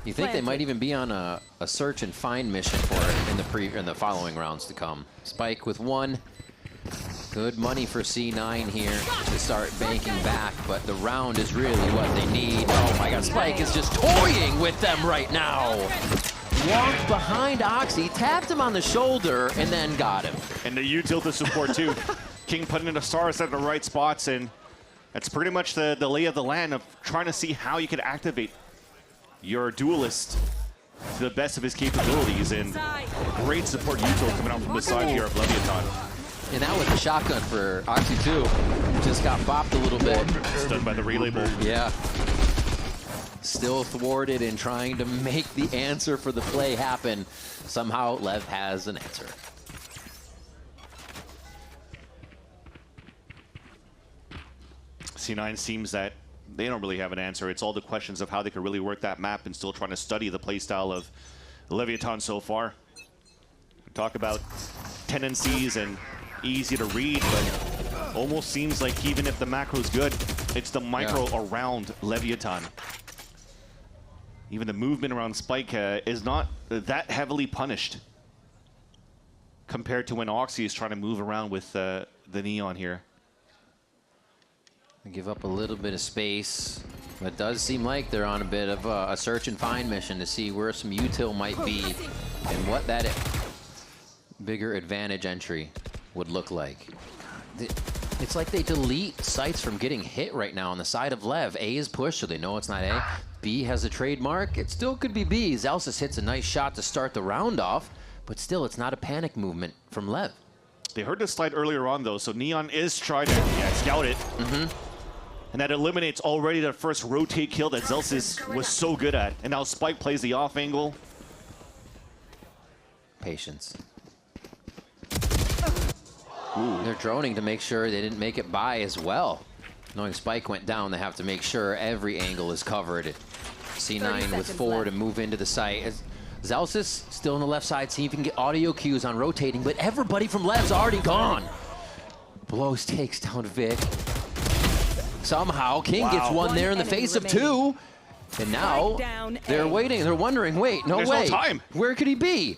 S2: You think they might even be on a search and find mission for it in the following rounds to come. Spike with one. Good money for C9 here to start banking back, but the round is really what they need. Oh my god, Spike is just toying with them right now. Walked behind Oxy, tapped him on the shoulder, and then got him.
S1: And the U-tilted support too. King putting in the stars at the right spots, and that's pretty much the lay of the land of trying to see how you can activate your duelist to the best of his capabilities. And great support U-tilt coming out from the side here of Leviatán.
S2: And that was a shotgun for Oxy too. Just got bopped a little bit.
S1: Stunned by the relay bolt.
S2: Yeah. Still thwarted in trying to make the answer for the play happen. Somehow Lev has an answer.
S1: C9 seems that they don't really have an answer. It's all the questions of how they could really work that map and still trying to study the playstyle of Leviatán so far. Talk about tendencies and easy to read, but almost seems like even if the macro's good, it's the micro around Leviatán. Even the movement around Spike is not that heavily punished compared to when Oxy is trying to move around with the Neon here.
S2: Give up a little bit of space, but it does seem like they're on a bit of a search and find mission to see where some util might be and what that bigger advantage entry would look like. It's like they delete sites from getting hit right now on the side of Lev. A is pushed, so they know it's not A. B has a trademark. It still could be B. Zelsis hits a nice shot to start the round off, but still, it's not a panic movement from Lev.
S1: They heard the slide earlier on, though, so Neon is trying to scout it. And that eliminates already the first rotate kill that Zelsis was so good at. And now Spike plays the off angle.
S2: Patience. Ooh. They're droning to make sure they didn't make it by as well. Knowing Spike went down, they have to make sure every angle is covered. C9 with 4 to move into the site. Zelsis still on the left side, see if he can get audio cues on rotating, but everybody from LEV's already gone. Blows takes down Vic. Somehow, King gets one there in the face of 2. And now they're waiting. They're wondering, wait, no way.
S1: No time.
S2: Where could he be?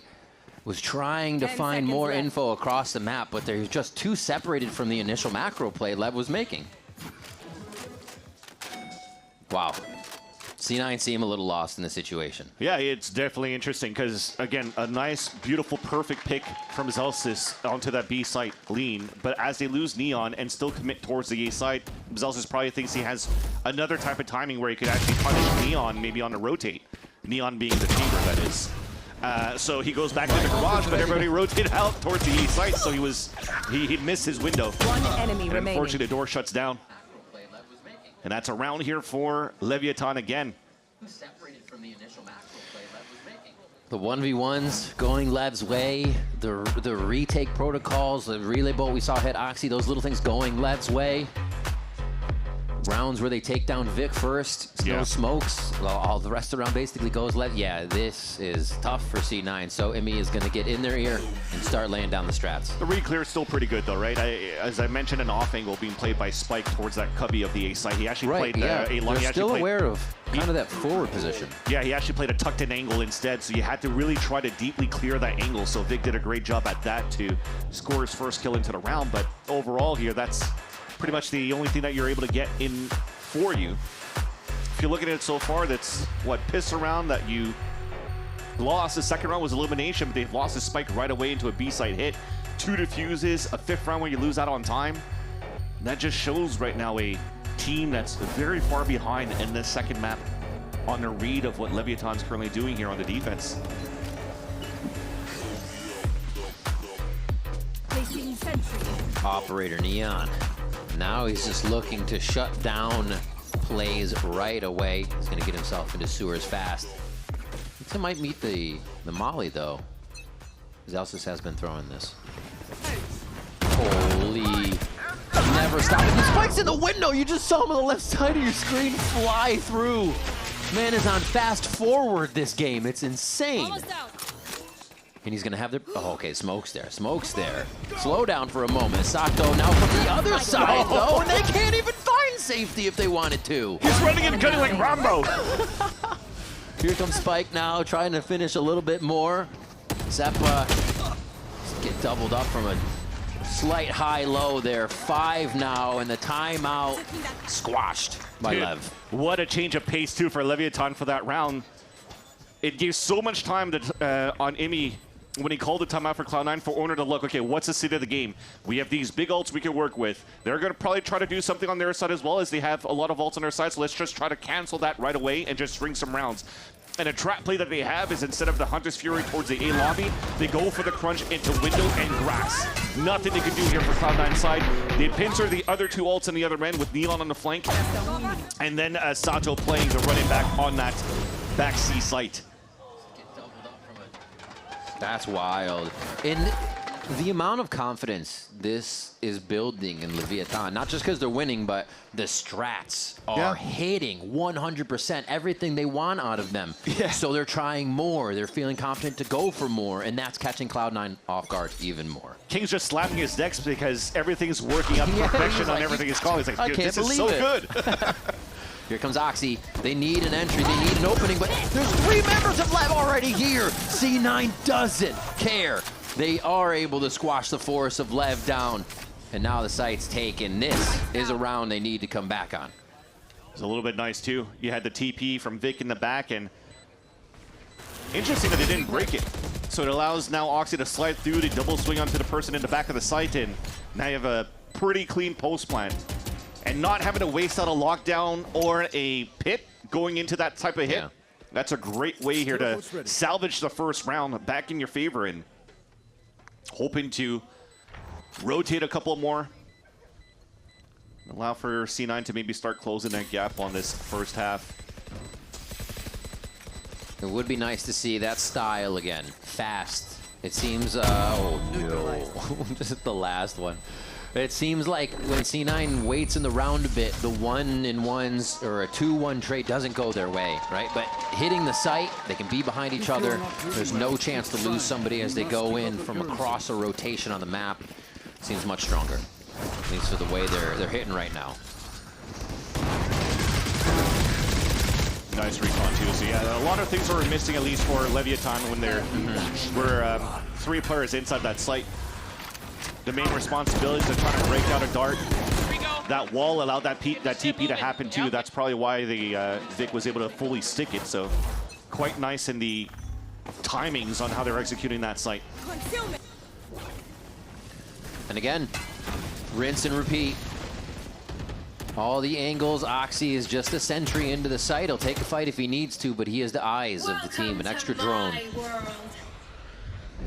S2: Was trying to find more info across the map, but they're just too separated from the initial macro play Lev was making. Wow. C9 seem a little lost in the situation.
S1: Yeah, it's definitely interesting because, again, a nice, beautiful, perfect pick from Zelsis onto that B site lean. But as they lose Neon and still commit towards the A site, Zelsis probably thinks he has another type of timing where he could actually punish Neon maybe on a rotate. Neon being the chamber, that is. So he goes back to the garage, but everybody rotated out towards the A site, so he missed his window.
S6: One enemy
S1: and
S6: remaining.
S1: unfortunately, the door shuts down. And that's a round here for Leviathan again.
S2: The 1v1s going Lev's way, the retake protocols, the relay bolt we saw hit Oxy, those little things going Lev's way. Rounds where they take down Vic first, no smokes, all the rest of the round basically goes Lev. Yeah, this is tough for C9, so Emmy is going to get in their ear and start laying down the strats.
S1: The read clear is still pretty good though, right? As I mentioned, an off angle being played by Spike towards that cubby of the A site. He actually played a long.
S2: They're still aware of kind of that forward position.
S1: Yeah, he actually played a tucked in angle instead, so you had to really try to deeply clear that angle. So Vic did a great job at that to score his first kill into the round, but overall here, that's pretty much the only thing that you're able to get in for you. If you're looking at it so far, that's what, piss around that you lost. The second round was elimination, but they've lost a Spike right away into a B site hit. 2 defuses, a 5th round where you lose out on time. And that just shows right now a team that's very far behind in this second map on the read of what Leviathan's currently doing here on the defense.
S2: Operator Neon. Now he's just looking to shut down plays right away. He's going to get himself into sewers fast. He might meet the molly, though. Zelsis has been throwing this. Holy. Never stopping. The Spike's in the window. You just saw him on the left side of your screen fly through. Man is on fast forward this game. It's insane. And he's going to have their... Oh, okay, Smoke's there. Smoke's there. Slow down for a moment. Sato now from the other side, though, and they can't even find safety if they wanted to.
S1: He's running and cutting like Rambo.
S2: Here comes Spike now, trying to finish a little bit more. Zeppa get doubled up from a slight high-low there. 5 now, and the timeout squashed by Lev.
S1: What a change of pace, too, for Leviathan for that round. It gave so much time to, on Emmy when he called the timeout for Cloud9 for Owner to look, okay, what's the state of the game? We have these big ults we can work with. They're going to probably try to do something on their side as well, as they have a lot of ults on their side, so let's just try to cancel that right away and just string some rounds. And a trap play that they have is instead of the Hunter's Fury towards the A lobby, they go for the crunch into window and grass. Nothing they can do here for Cloud9 side. They pincer the other 2 ults on the other end with Neon on the flank. And then Sato playing the running back on that back C site.
S2: That's wild. And the amount of confidence this is building in Leviathan, not just because they're winning, but the strats are hitting 100% everything they want out of them. So they're trying more. They're feeling confident to go for more, and that's catching Cloud9 off guard even more.
S1: King's just slapping his decks because everything's working out perfection on everything he's calling. He's like,
S2: I can't
S1: this is
S2: believe
S1: so
S2: it.
S1: good.
S2: Here comes Oxy. They need an entry. They need an opening, but there's 3 members of LEV already here. C9 doesn't care. They are able to squash the force of LEV down, and now the site's taken. This is a round they need to come back on.
S1: It's a little bit nice, too. You had the TP from Vic in the back, and interesting that they didn't break it. So it allows now Oxy to slide through, to double swing onto the person in the back of the site, and now you have a pretty clean post plant. And not having to waste out a lockdown or a pit going into that type of hit. That's a great way here to salvage the first round back in your favor, and hoping to rotate a couple more. Allow for C9 to maybe start closing that gap on this first half.
S2: It would be nice to see that style again. Fast, It seems, oh no, just the last one. It seems like when C9 waits in the round a bit, the 1-in-1s or a 2-1 trade doesn't go their way, right? But hitting the site, they can be behind each other. There's no chance to lose somebody as they go in from across a rotation on the map. Seems much stronger, at least for the way they're hitting right now.
S1: Nice recon too. So yeah, a lot of things were missing, at least for Leviathan, when there were 3 players inside that site. The main responsibility is to try to break out a dart. That wall allowed that TP to happen too. That's probably why the Vic was able to fully stick it. So quite nice in the timings on how they're executing that site.
S2: And again, rinse and repeat. All the angles. Oxy is just a sentry into the site. He'll take a fight if he needs to, but he is the eyes of the team. An extra drone.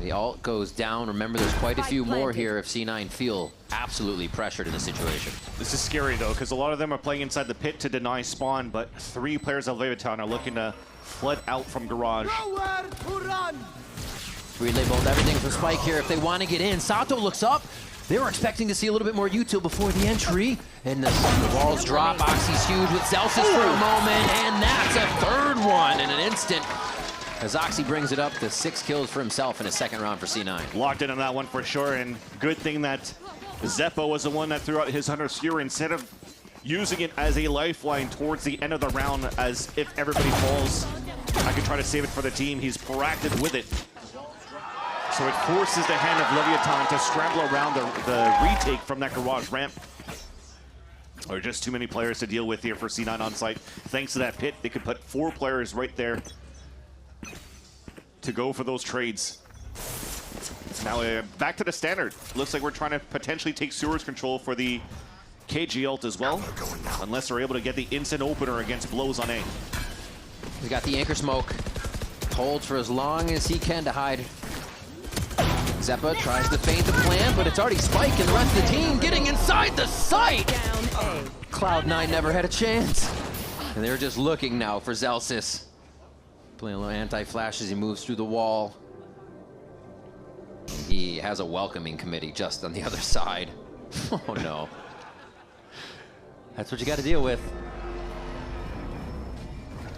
S2: The ult goes down. Remember, there's quite a few more here if C9 feel absolutely pressured in the situation.
S1: This is scary though, because a lot of them are playing inside the pit to deny spawn, but 3 players of Leviathan are looking to flood out from garage.
S2: Relay both everything from Spike here if they want to get in. Sato looks up. They were expecting to see a little bit more util before the entry. And the walls drop. Oxy's huge with Zelsis for a moment. And that's a 3rd one in an instant. As Oxy brings it up to 6 kills for himself in his 2nd round for C9.
S1: Locked in on that one for sure, and good thing that Zeppo was the one that threw out his Hunter Skewer instead of using it as a lifeline towards the end of the round, as if everybody falls, I could try to save it for the team. He's proactive with it. So it forces the hand of Leviathan to scramble around the retake from that garage ramp. Or just too many players to deal with here for C9 on site. Thanks to that pit, they could put 4 players right there to go for those trades. Now back to the standard. Looks like we're trying to potentially take sewers control for the KG ult as well, unless they're able to get the instant opener against blows on A.
S2: We got the anchor smoke. Holds for as long as he can to hide. Zeppa tries to feint the plan, but it's already Spike and the rest of the team getting inside the site. Cloud9 never had a chance. And they're just looking now for Zelsis. Playing a little anti-flash as he moves through the wall. He has a welcoming committee just on the other side. Oh no. That's what you got to deal with.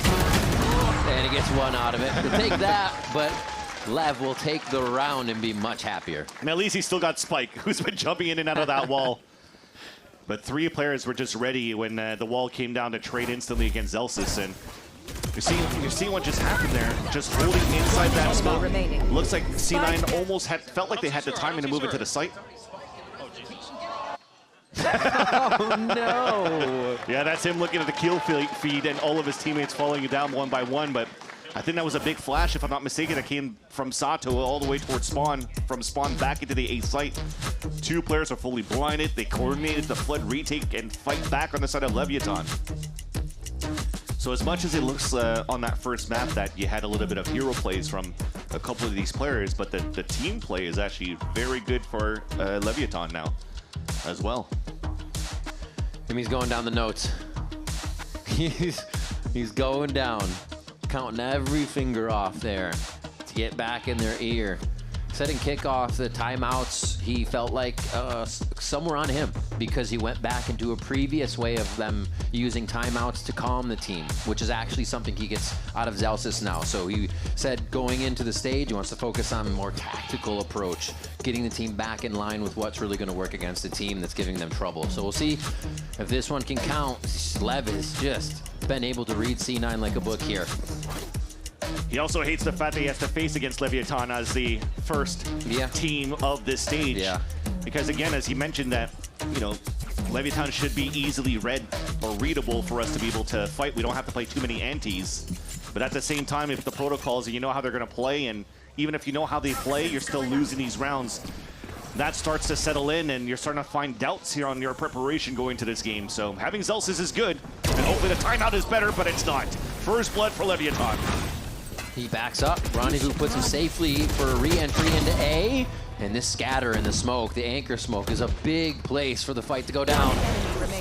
S2: And he gets 1 out of it. He'll take that, but Lev will take the round and be much happier.
S1: And at least he's still got Spike, who's been jumping in and out of that wall. But 3 players were just ready when the wall came down to trade instantly against Zelsis, and you're seeing what just happened there. Just holding inside that smoke. Looks like C9 almost felt like they had the timing to move into the site.
S2: Oh no!
S1: Yeah, that's him looking at the kill feed and all of his teammates falling down 1 by 1. But I think that was a big flash, if I'm not mistaken, that came from Sato all the way towards spawn, from spawn back into the A site. 2 players are fully blinded. They coordinated the flood retake and fight back on the side of Leviathan. So as much as it looks on that first map that you had a little bit of hero plays from a couple of these players, but the team play is actually very good for Leviathan now as well.
S2: He's going down the notes. He's going down, counting every finger off there to get back in their ear. Setting kickoff, the timeouts, he felt like some were on him because he went back into a previous way of them using timeouts to calm the team, which is actually something he gets out of Zelsis now. So he said going into the stage, he wants to focus on a more tactical approach, getting the team back in line with what's really going to work against a team that's giving them trouble. So we'll see if this one can count. Lev has just been able to read C9 like a book here.
S1: He also hates the fact that he has to face against Leviathan as the first team of this stage.
S2: Yeah.
S1: Because again, as he mentioned that, you know, Leviathan should be easily read or readable for us to be able to fight. We don't have to play too many antis. But at the same time, if the protocols and you know how they're going to play, and even if you know how they play, you're still losing these rounds. That starts to settle in, and you're starting to find doubts here on your preparation going to this game. So having Zelsis is good, and hopefully the timeout is better, but it's not. First blood for Leviathan.
S2: He backs up. Rendezvous puts him safely for a re-entry into A. And this scatter in the smoke, the anchor smoke, is a big place for the fight to go down.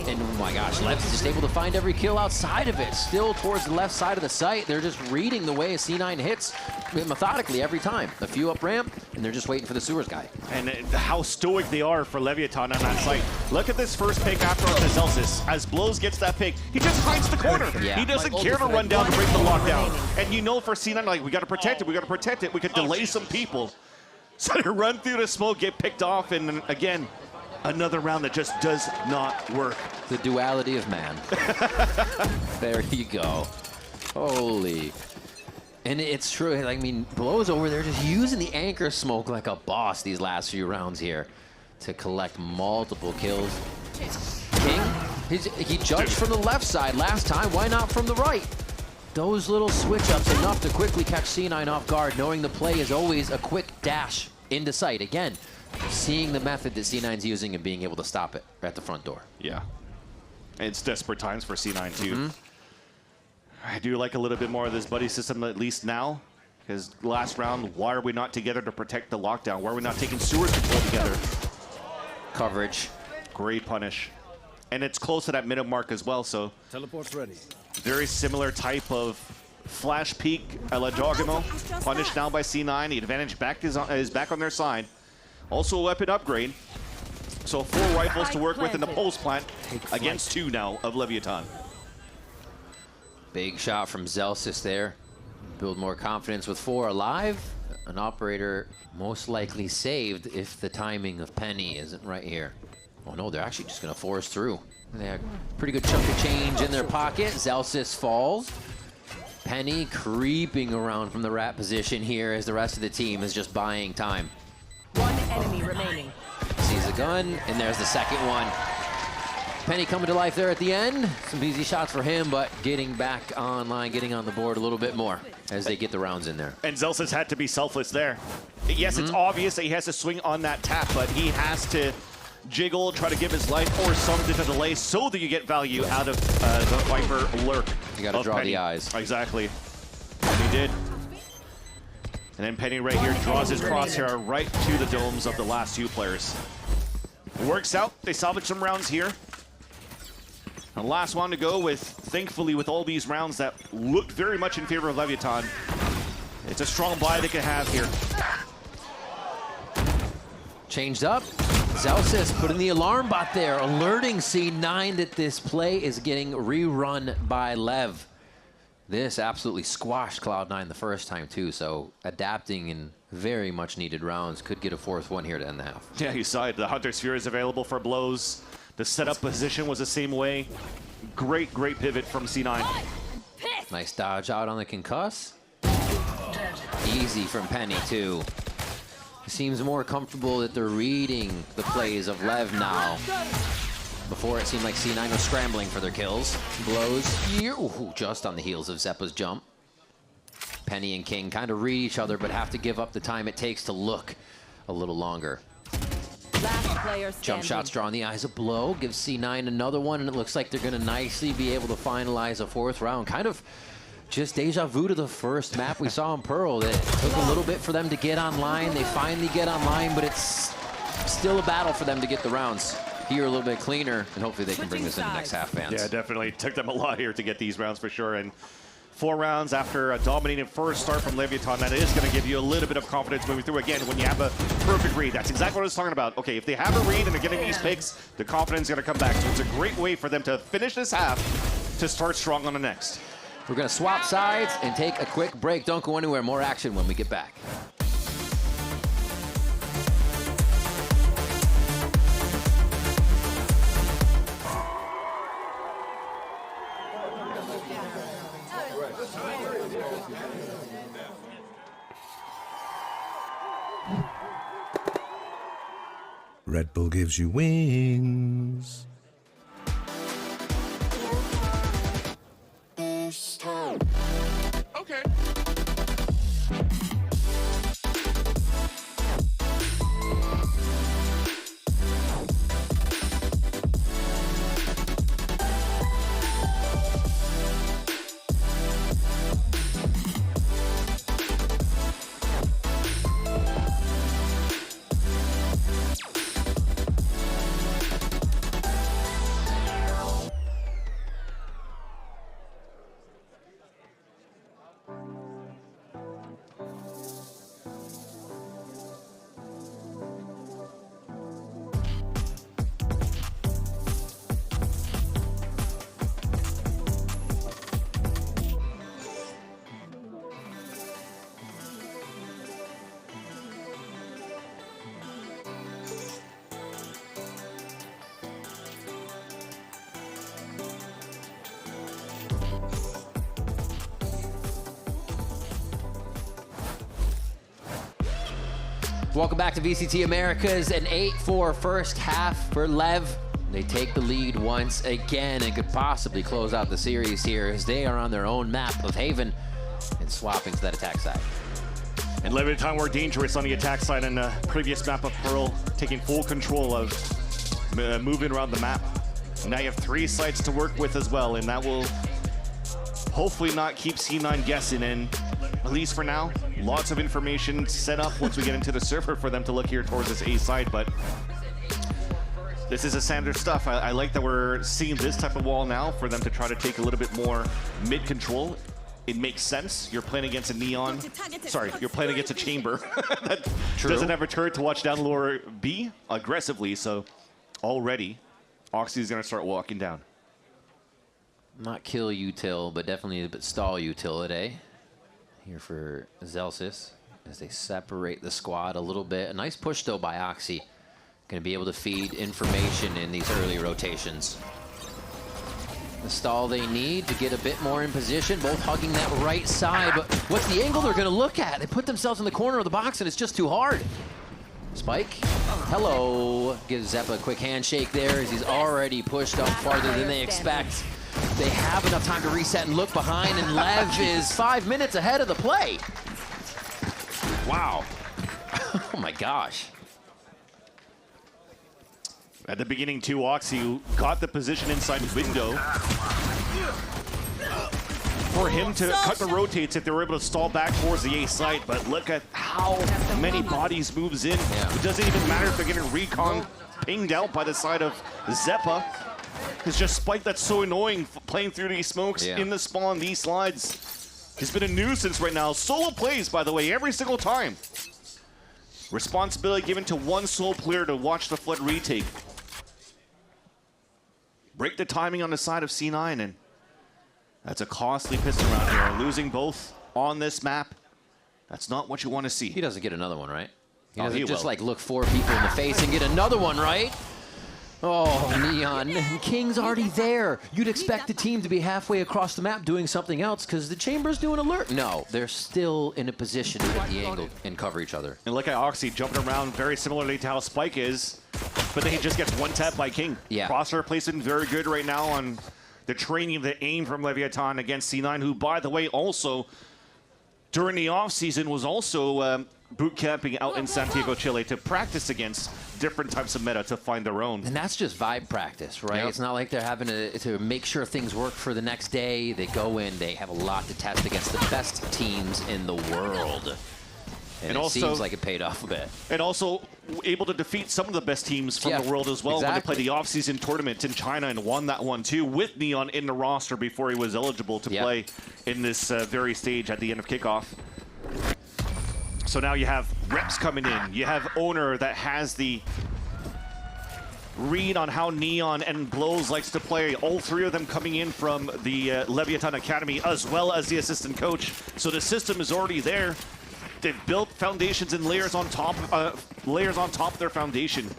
S2: And oh my gosh, Lev's just able to find every kill outside of it. Still towards the left side of the site. They're just reading the way C9 hits methodically every time. A few up ramp, and they're just waiting for the sewers guy.
S1: And how stoic they are for Leviathan on that site. Look at this first pick after the Celsius. As Blows gets that pick, he just hides the corner.
S2: Yeah.
S1: He doesn't care to run down to break the lockdown. And you know for C9, like, we got to protect it, we got to protect it. We could delay some people. So they run through the smoke, get picked off, and then again, another round that just does not work.
S2: The duality of man. There you go. Holy. And it's true. I mean, Blow's over there just using the anchor smoke like a boss these last few rounds here to collect multiple kills. King, he judged from the left side last time. Why not from the right? Those little switch-ups enough to quickly catch C9 off guard, knowing the play is always a quick dash into sight. Again, seeing the method that C9's using and being able to stop it at the front door.
S1: Yeah. And it's desperate times for C9 too. I do like a little bit more of this buddy system, at least now. Because last round, why are we not together to protect the lockdown? Why are we not taking sewers control together?
S2: Coverage.
S1: Great punish. And it's close to that minute mark as well, so
S5: Teleport's ready.
S1: very similar type of flash peek a la Jogamo. Punished now by C9. The advantage back is back on their side. Also a weapon upgrade. So 4 rifles to work with in the pulse plant against 2 now of Leviathan.
S2: Big shot from Zelsis there. Build more confidence with 4 alive. An operator most likely saved if the timing of Penny isn't right here. Oh no, they're actually just gonna force through. They have a pretty good chunk of change in their pocket. Zelsis falls. Penny creeping around from the rat position here as the rest of the team is just buying time.
S6: One enemy remaining.
S2: Sees a gun, and there's the second one. Penny coming to life there at the end. Some easy shots for him, but getting back online, getting on the board a little bit more as they get the rounds in there.
S1: And Zelsis had to be selfless there. Yes, it's obvious that he has to swing on that tap, but he has to jiggle, try to give his life or something to delay so that you get value out of the Viper lurk.
S2: You gotta draw
S1: Penny.
S2: the eyes.
S1: Exactly. And he did. And then Penny right here draws his crosshair right to the domes of the last 2 players. Works out. They salvage some rounds here. The last one to go with, thankfully, with all these rounds that looked very much in favor of Leviathan. It's a strong buy they can have here.
S2: Changed up. Zelsis putting the alarm bot there, alerting C9 that this play is getting rerun by LEV. This absolutely squashed Cloud9 the first time too, so adapting in very much needed rounds. Could get a 4th one here to end the half.
S1: Yeah, you saw it. The Hunter Sphere is available for Blows. The setup position was the same way. Great, great pivot from C9.
S2: Nice dodge out on the concuss. Easy from Penny too. It seems more comfortable that they're reading the plays of LEV now. Before it seemed like C9 was scrambling for their kills. Blows here, ooh, just on the heels of Zeppa's jump. Penny and King kind of read each other, but have to give up the time it takes to look a little longer.
S6: Last player standing.
S2: Jump shots drawing the eyes of Blow, gives C9 another one, and it looks like they're gonna nicely be able to finalize a 4th round. Kind of just deja vu to the first map we saw in Pearl. It took a little bit for them to get online. They finally get online, but it's still a battle for them to get the rounds. Here a little bit cleaner, and hopefully they can bring this in the next half, fans.
S1: Yeah, definitely. It took them a lot here to get these rounds for sure. And 4 rounds after a dominating first start from Leviathan, that is going to give you a little bit of confidence moving through. Again, when you have a perfect read, that's exactly what I was talking about. Okay, if they have a read and they're getting these picks, the confidence is going to come back. So it's a great way for them to finish this half to start strong on the next.
S2: We're gonna swap sides and take a quick break. Don't go anywhere, more action when we get back.
S5: Red Bull gives you wings.
S12: Okay.
S2: Welcome back to VCT Americas, an 8-4 first half for LEV. They take the lead once again and could possibly close out the series here as they are on their own map of Haven and swapping to that attack side.
S1: And Leviatán were dangerous on the attack side in the previous map of Pearl, taking full control of moving around the map. Now you have 3 sites to work with as well, and that will hopefully not keep C9 guessing. And at least for now, lots of information set up once we get into the server for them to look here towards this A side. But this is a standard stuff. I like that we're seeing this type of wall now for them to try to take a little bit more mid control. It makes sense. You're playing against a Neon. Sorry, you're playing against a Chamber that doesn't have a turret to watch down lower B aggressively. So already, Oxy is going to start walking down.
S2: Not kill util, but definitely a bit stall utility here for Zelsis as they separate the squad a little bit. A nice push though by Oxy. Going to be able to feed information in these early rotations. The stall they need to get a bit more in position, both hugging that right side. But what's the angle they're going to look at? They put themselves in the corner of the box and it's just too hard. Spike, hello. Gives Zeppa a quick handshake there as he's already pushed up farther than they expect. They have enough time to reset and look behind, and Lev is 5 minutes ahead of the play.
S1: Wow.
S2: Oh my gosh.
S1: At the beginning, too, Oxy got the position inside the window. For him to cut the rotates if they were able to stall back towards the A site, but look at how many bodies moves in.
S2: Yeah.
S1: It doesn't even matter if they're getting recon pinged out by the side of Zeppa. It's just Spike that's so annoying playing through these smokes in the spawn, these slides. He's been a nuisance right now. Solo plays, by the way, every single time. Responsibility given to one solo player to watch the flood retake. Break the timing on the side of C9, and that's a costly pistol round here. Losing both on this map, that's not what you want to see.
S2: He doesn't get another one, right? He
S1: Oh,
S2: doesn't
S1: he
S2: just
S1: will.
S2: like look 4 people in the face and get another one, right? Oh, Neon. King's already there. You'd expect the team to be halfway across the map doing something else because the Chamber's doing alert. No, they're still in a position to hit the angle and cover each other.
S1: And look at Oxy jumping around very similarly to how Spike is, but then he just gets one tap by King.
S2: Yeah.
S1: Crosshair placement very good right now on the training of the aim from Leviatán against C9, who, by the way, also during the offseason was also boot camping out in Santiago, Chile to practice against different types of meta to find their own.
S2: And that's just vibe practice, right?
S1: Yep.
S2: It's not like they're having to make sure things work for the next day. They go in, they have a lot to test against the best teams in the world. And it
S1: also
S2: seems like it paid off a bit.
S1: And also able to defeat some of the best teams from the world as well when they played the off-season tournament in China and won that one too, with Neon in the roster before he was eligible to play in this very stage at the end of kickoff. So now you have reps coming in. You have Owner that has the read on how Neon and Blows likes to play. All 3 of them coming in from the Leviatán Academy, as well as the assistant coach. So the system is already there. They've built foundations and layers on top of their foundation.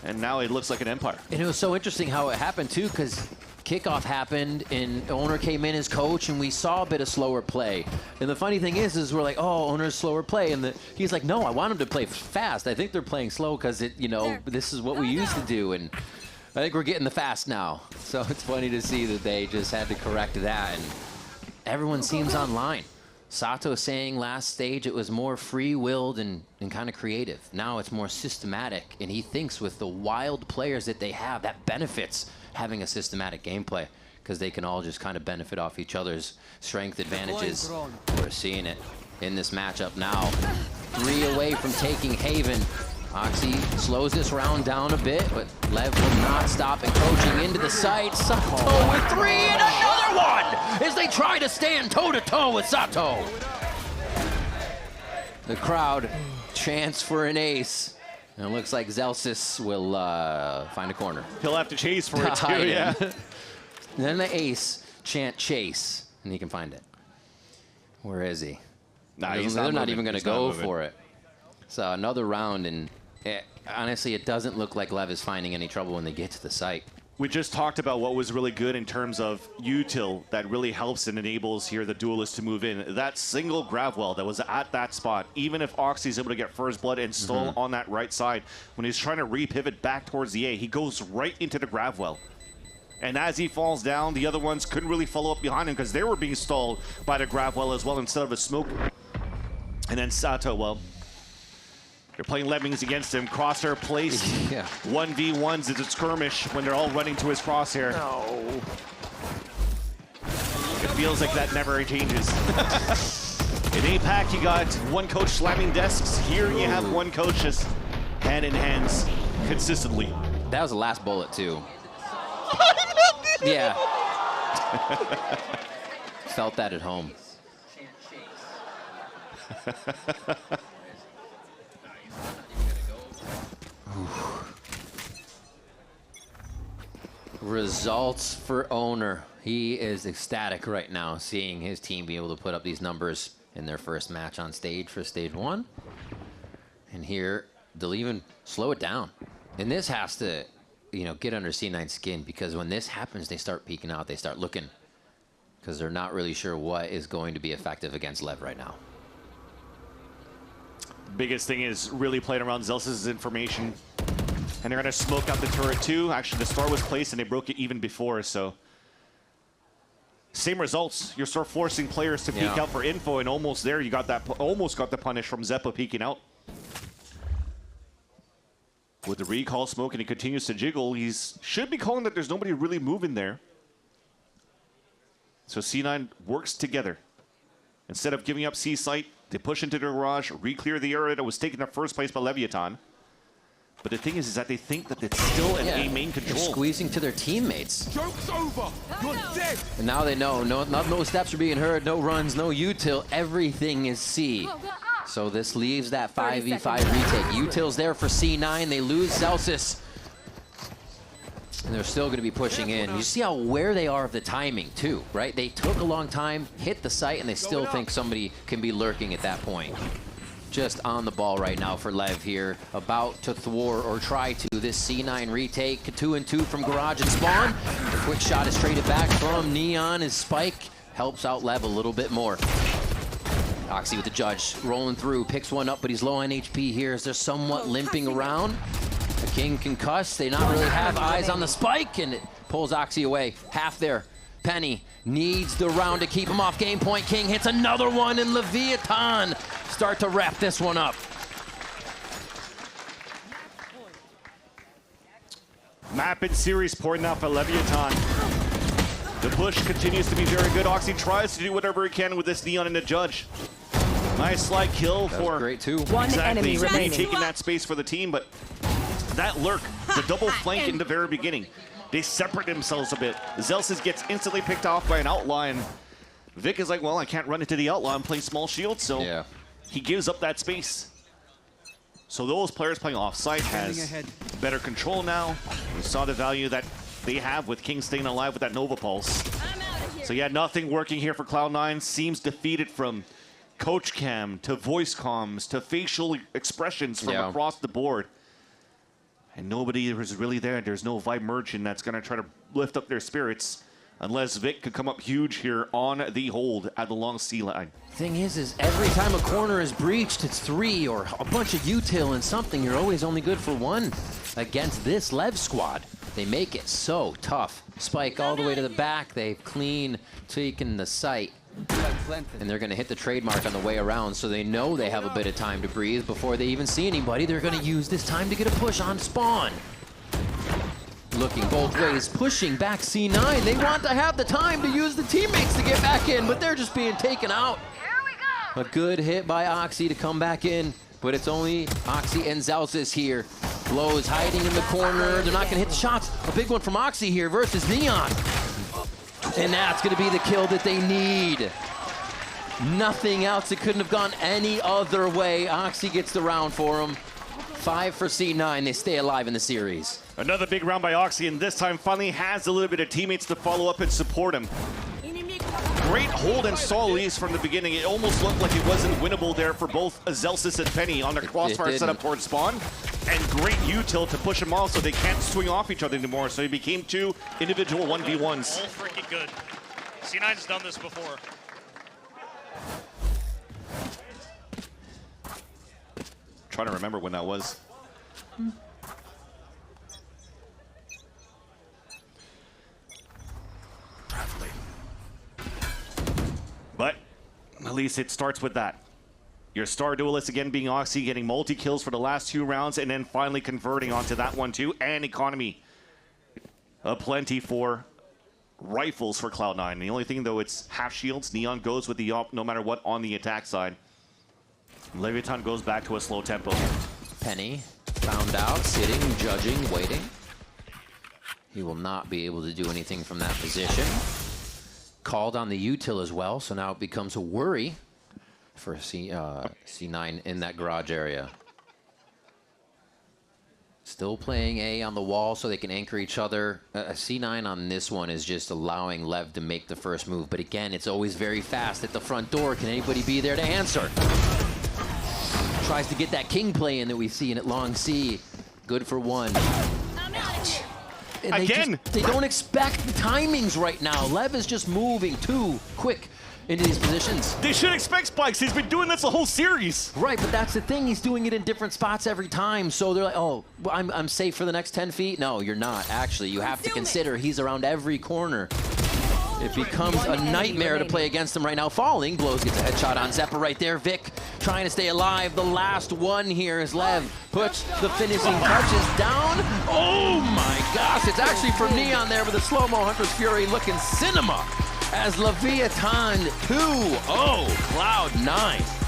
S1: And now it looks like an empire.
S2: And it was so interesting how it happened too, because kickoff happened and Owner came in as coach and we saw a bit of slower play. And the funny thing is we're like, oh, Owner's slower play. And he's like, no, I want him to play fast. I think they're playing slow because this is what we used to do. And I think we're getting the fast now. So it's funny to see that they just had to correct that. And everyone seems online. Sato saying last stage it was more free-willed and kind of creative. Now it's more systematic, and he thinks with the wild players that they have, that benefits having a systematic gameplay because they can all just kind of benefit off each other's strength advantages. We're seeing it in this matchup now. 3 away from taking Haven. Oxy slows this round down a bit, but Lev will not stop encroaching into the site. Sato with 3 and another one as they try to stand toe-to-toe with Sato. The crowd chants for an ace. And it looks like Zelsis will find a corner.
S1: He'll have to chase for it too, yeah.
S2: Then the ace chant chase, and he can find it. Where is he?
S1: Nah,
S2: They're not even going to go for it. So another round, and honestly, it doesn't look like Lev is finding any trouble when they get to the site.
S1: We just talked about what was really good in terms of util that really helps and enables here the duelist to move in. That single grab well that was at that spot, even if Oxy's able to get first blood and stall on that right side, when he's trying to re-pivot back towards the A, he goes right into the grab well. And as he falls down, the other ones couldn't really follow up behind him because they were being stalled by the grab well as well instead of a smoke. And then Sato, well, they're playing lemmings against him. Crosshair placed. 1v1s. It's a skirmish when they're all running to his crosshair.
S7: No.
S1: It feels like that never changes. In APAC, you got one coach slamming desks. Here you have one coach just hand in hands consistently.
S2: That was the last bullet, too. Yeah. Felt that at home. Results for Owner. He is ecstatic right now, seeing his team be able to put up these numbers in their first match on stage for stage 1. And here, they'll even slow it down. And this has to, you know, get under C9's skin, because when this happens, they start peeking out, they start looking, because they're not really sure what is going to be effective against LEV right now.
S1: Biggest thing is really playing around Zelsis' information. And they're going to smoke out the turret too. Actually, the star was placed and they broke it even before, so. Same results. You're sort of forcing players to peek out for info, and almost there you got that, almost got the punish from Zeppa peeking out. With the recall smoke and he continues to jiggle, he's should be calling that there's nobody really moving there. So C9 works together. Instead of giving up C site, they push into the garage, re-clear the area that was taken in first place by Leviathan. But the thing is that they think that it's still an A main control.
S2: They're squeezing to their teammates.
S11: Joke's over. You're dead.
S2: And now they know, no steps are being heard, no runs, no util, everything is C. So this leaves that 5v5 retake. Util's there for C9, they lose Celsius. And they're still going to be pushing in. You see how aware they are of the timing too, right? They took a long time, hit the site, and they still think somebody can be lurking at that point. Just on the ball right now for LEV here, about to thwart or try to this C9 retake. 2-2 from garage and spawn. The quick shot is traded back from Neon, as Spike helps out LEV a little bit more. Oxy with the judge, rolling through, picks one up, but he's low on HP here as they're somewhat limping around. The King concussed, they not really have eyes on the Spike, and it pulls Oxy away. Half there. Penny needs the round to keep him off game point. King hits another one, and Leviathan start to wrap this one up.
S1: Map and series pouring out for Leviathan. The push continues to be very good. Oxy tries to do whatever he can with this Neon and the judge. Nice slide kill for
S2: great too.
S6: One enemy remaining.
S1: Taking that space for the team, but that lurk, the double flank in the very beginning, they separate themselves a bit. Zelsis gets instantly picked off by an outlaw, and Vic is like, well, I can't run into the outlaw. I'm playing small shield, so he gives up that space. So those players playing offsite has better control now. We saw the value that they have with King staying alive with that Nova Pulse. So yeah, nothing working here for Cloud9. Seems defeated from coach cam to voice comms to facial expressions from across the board. And nobody is really there. There's no Vibe Merchant that's going to try to lift up their spirits unless Vic could come up huge here on the hold at the long C line.
S2: Thing is every time a corner is breached, it's 3 or a bunch of util and something. You're always only good for 1 against this LEV squad. They make it so tough. Spike all the way to the back. They've clean taken the site. And they're going to hit the trademark on the way around, so they know they have a bit of time to breathe before they even see anybody. They're going to use this time to get a push on spawn. Looking both ways, pushing back C9. They want to have the time to use the teammates to get back in, but they're just being taken out. A good hit by Oxy to come back in, but it's only Oxy and Zelsis here. Blows hiding in the corner. They're not going to hit the shots. A big one from Oxy here versus Neon. And that's going to be the kill that they need. Nothing else. It couldn't have gone any other way. Oxy gets the round for him. 5 for C9. They stay alive in the series.
S1: Another big round by Oxy, and this time finally has a little bit of teammates to follow up and support him. Great hold and stall leads from the beginning. It almost looked like it wasn't winnable there for both Zelsis and Penny on the crossfire setup towards spawn. and great util to push them off so they can't swing off each other anymore. So it became 2 individual 1v1s.
S12: All freaking good. C9's done this before.
S1: Trying to remember when that was. But at least it starts with that. Your star duelist again being Oxy, getting multi-kills for the last 2 rounds, and then finally converting onto that one too. And economy. Aplenty for rifles for Cloud9. The only thing though, it's half shields. Neon goes with the op no matter what on the attack side. Leviatán goes back to a slow tempo.
S2: Penny found out, sitting, judging, waiting. He will not be able to do anything from that position. Called on the util as well, so now it becomes a worry for C9 in that garage area. Still playing A on the wall so they can anchor each other. C9 on this one is just allowing Lev to make the first move, but again, it's always very fast at the front door. Can anybody be there to answer? Tries to get that king play in that we've seen at Long C. Good for 1. Ouch. And
S1: Again!
S2: They don't expect the timings right now. Lev is just moving too quick into these positions.
S1: They should expect spikes. He's been doing this the whole series.
S2: Right, but that's the thing. He's doing it in different spots every time. So they're like, oh, well, I'm safe for the next 10 feet. No, you're not. Actually, you have to consider he's around every corner. It becomes a nightmare to play against him right now. Falling, Blows gets a headshot on Zeppa right there. Vic trying to stay alive. The last one here is Lev. Puts the finishing touches down. Oh my gosh, it's actually from Neon there with a slow-mo Hunter's Fury looking cinema as Leviatán 2-0 Cloud9.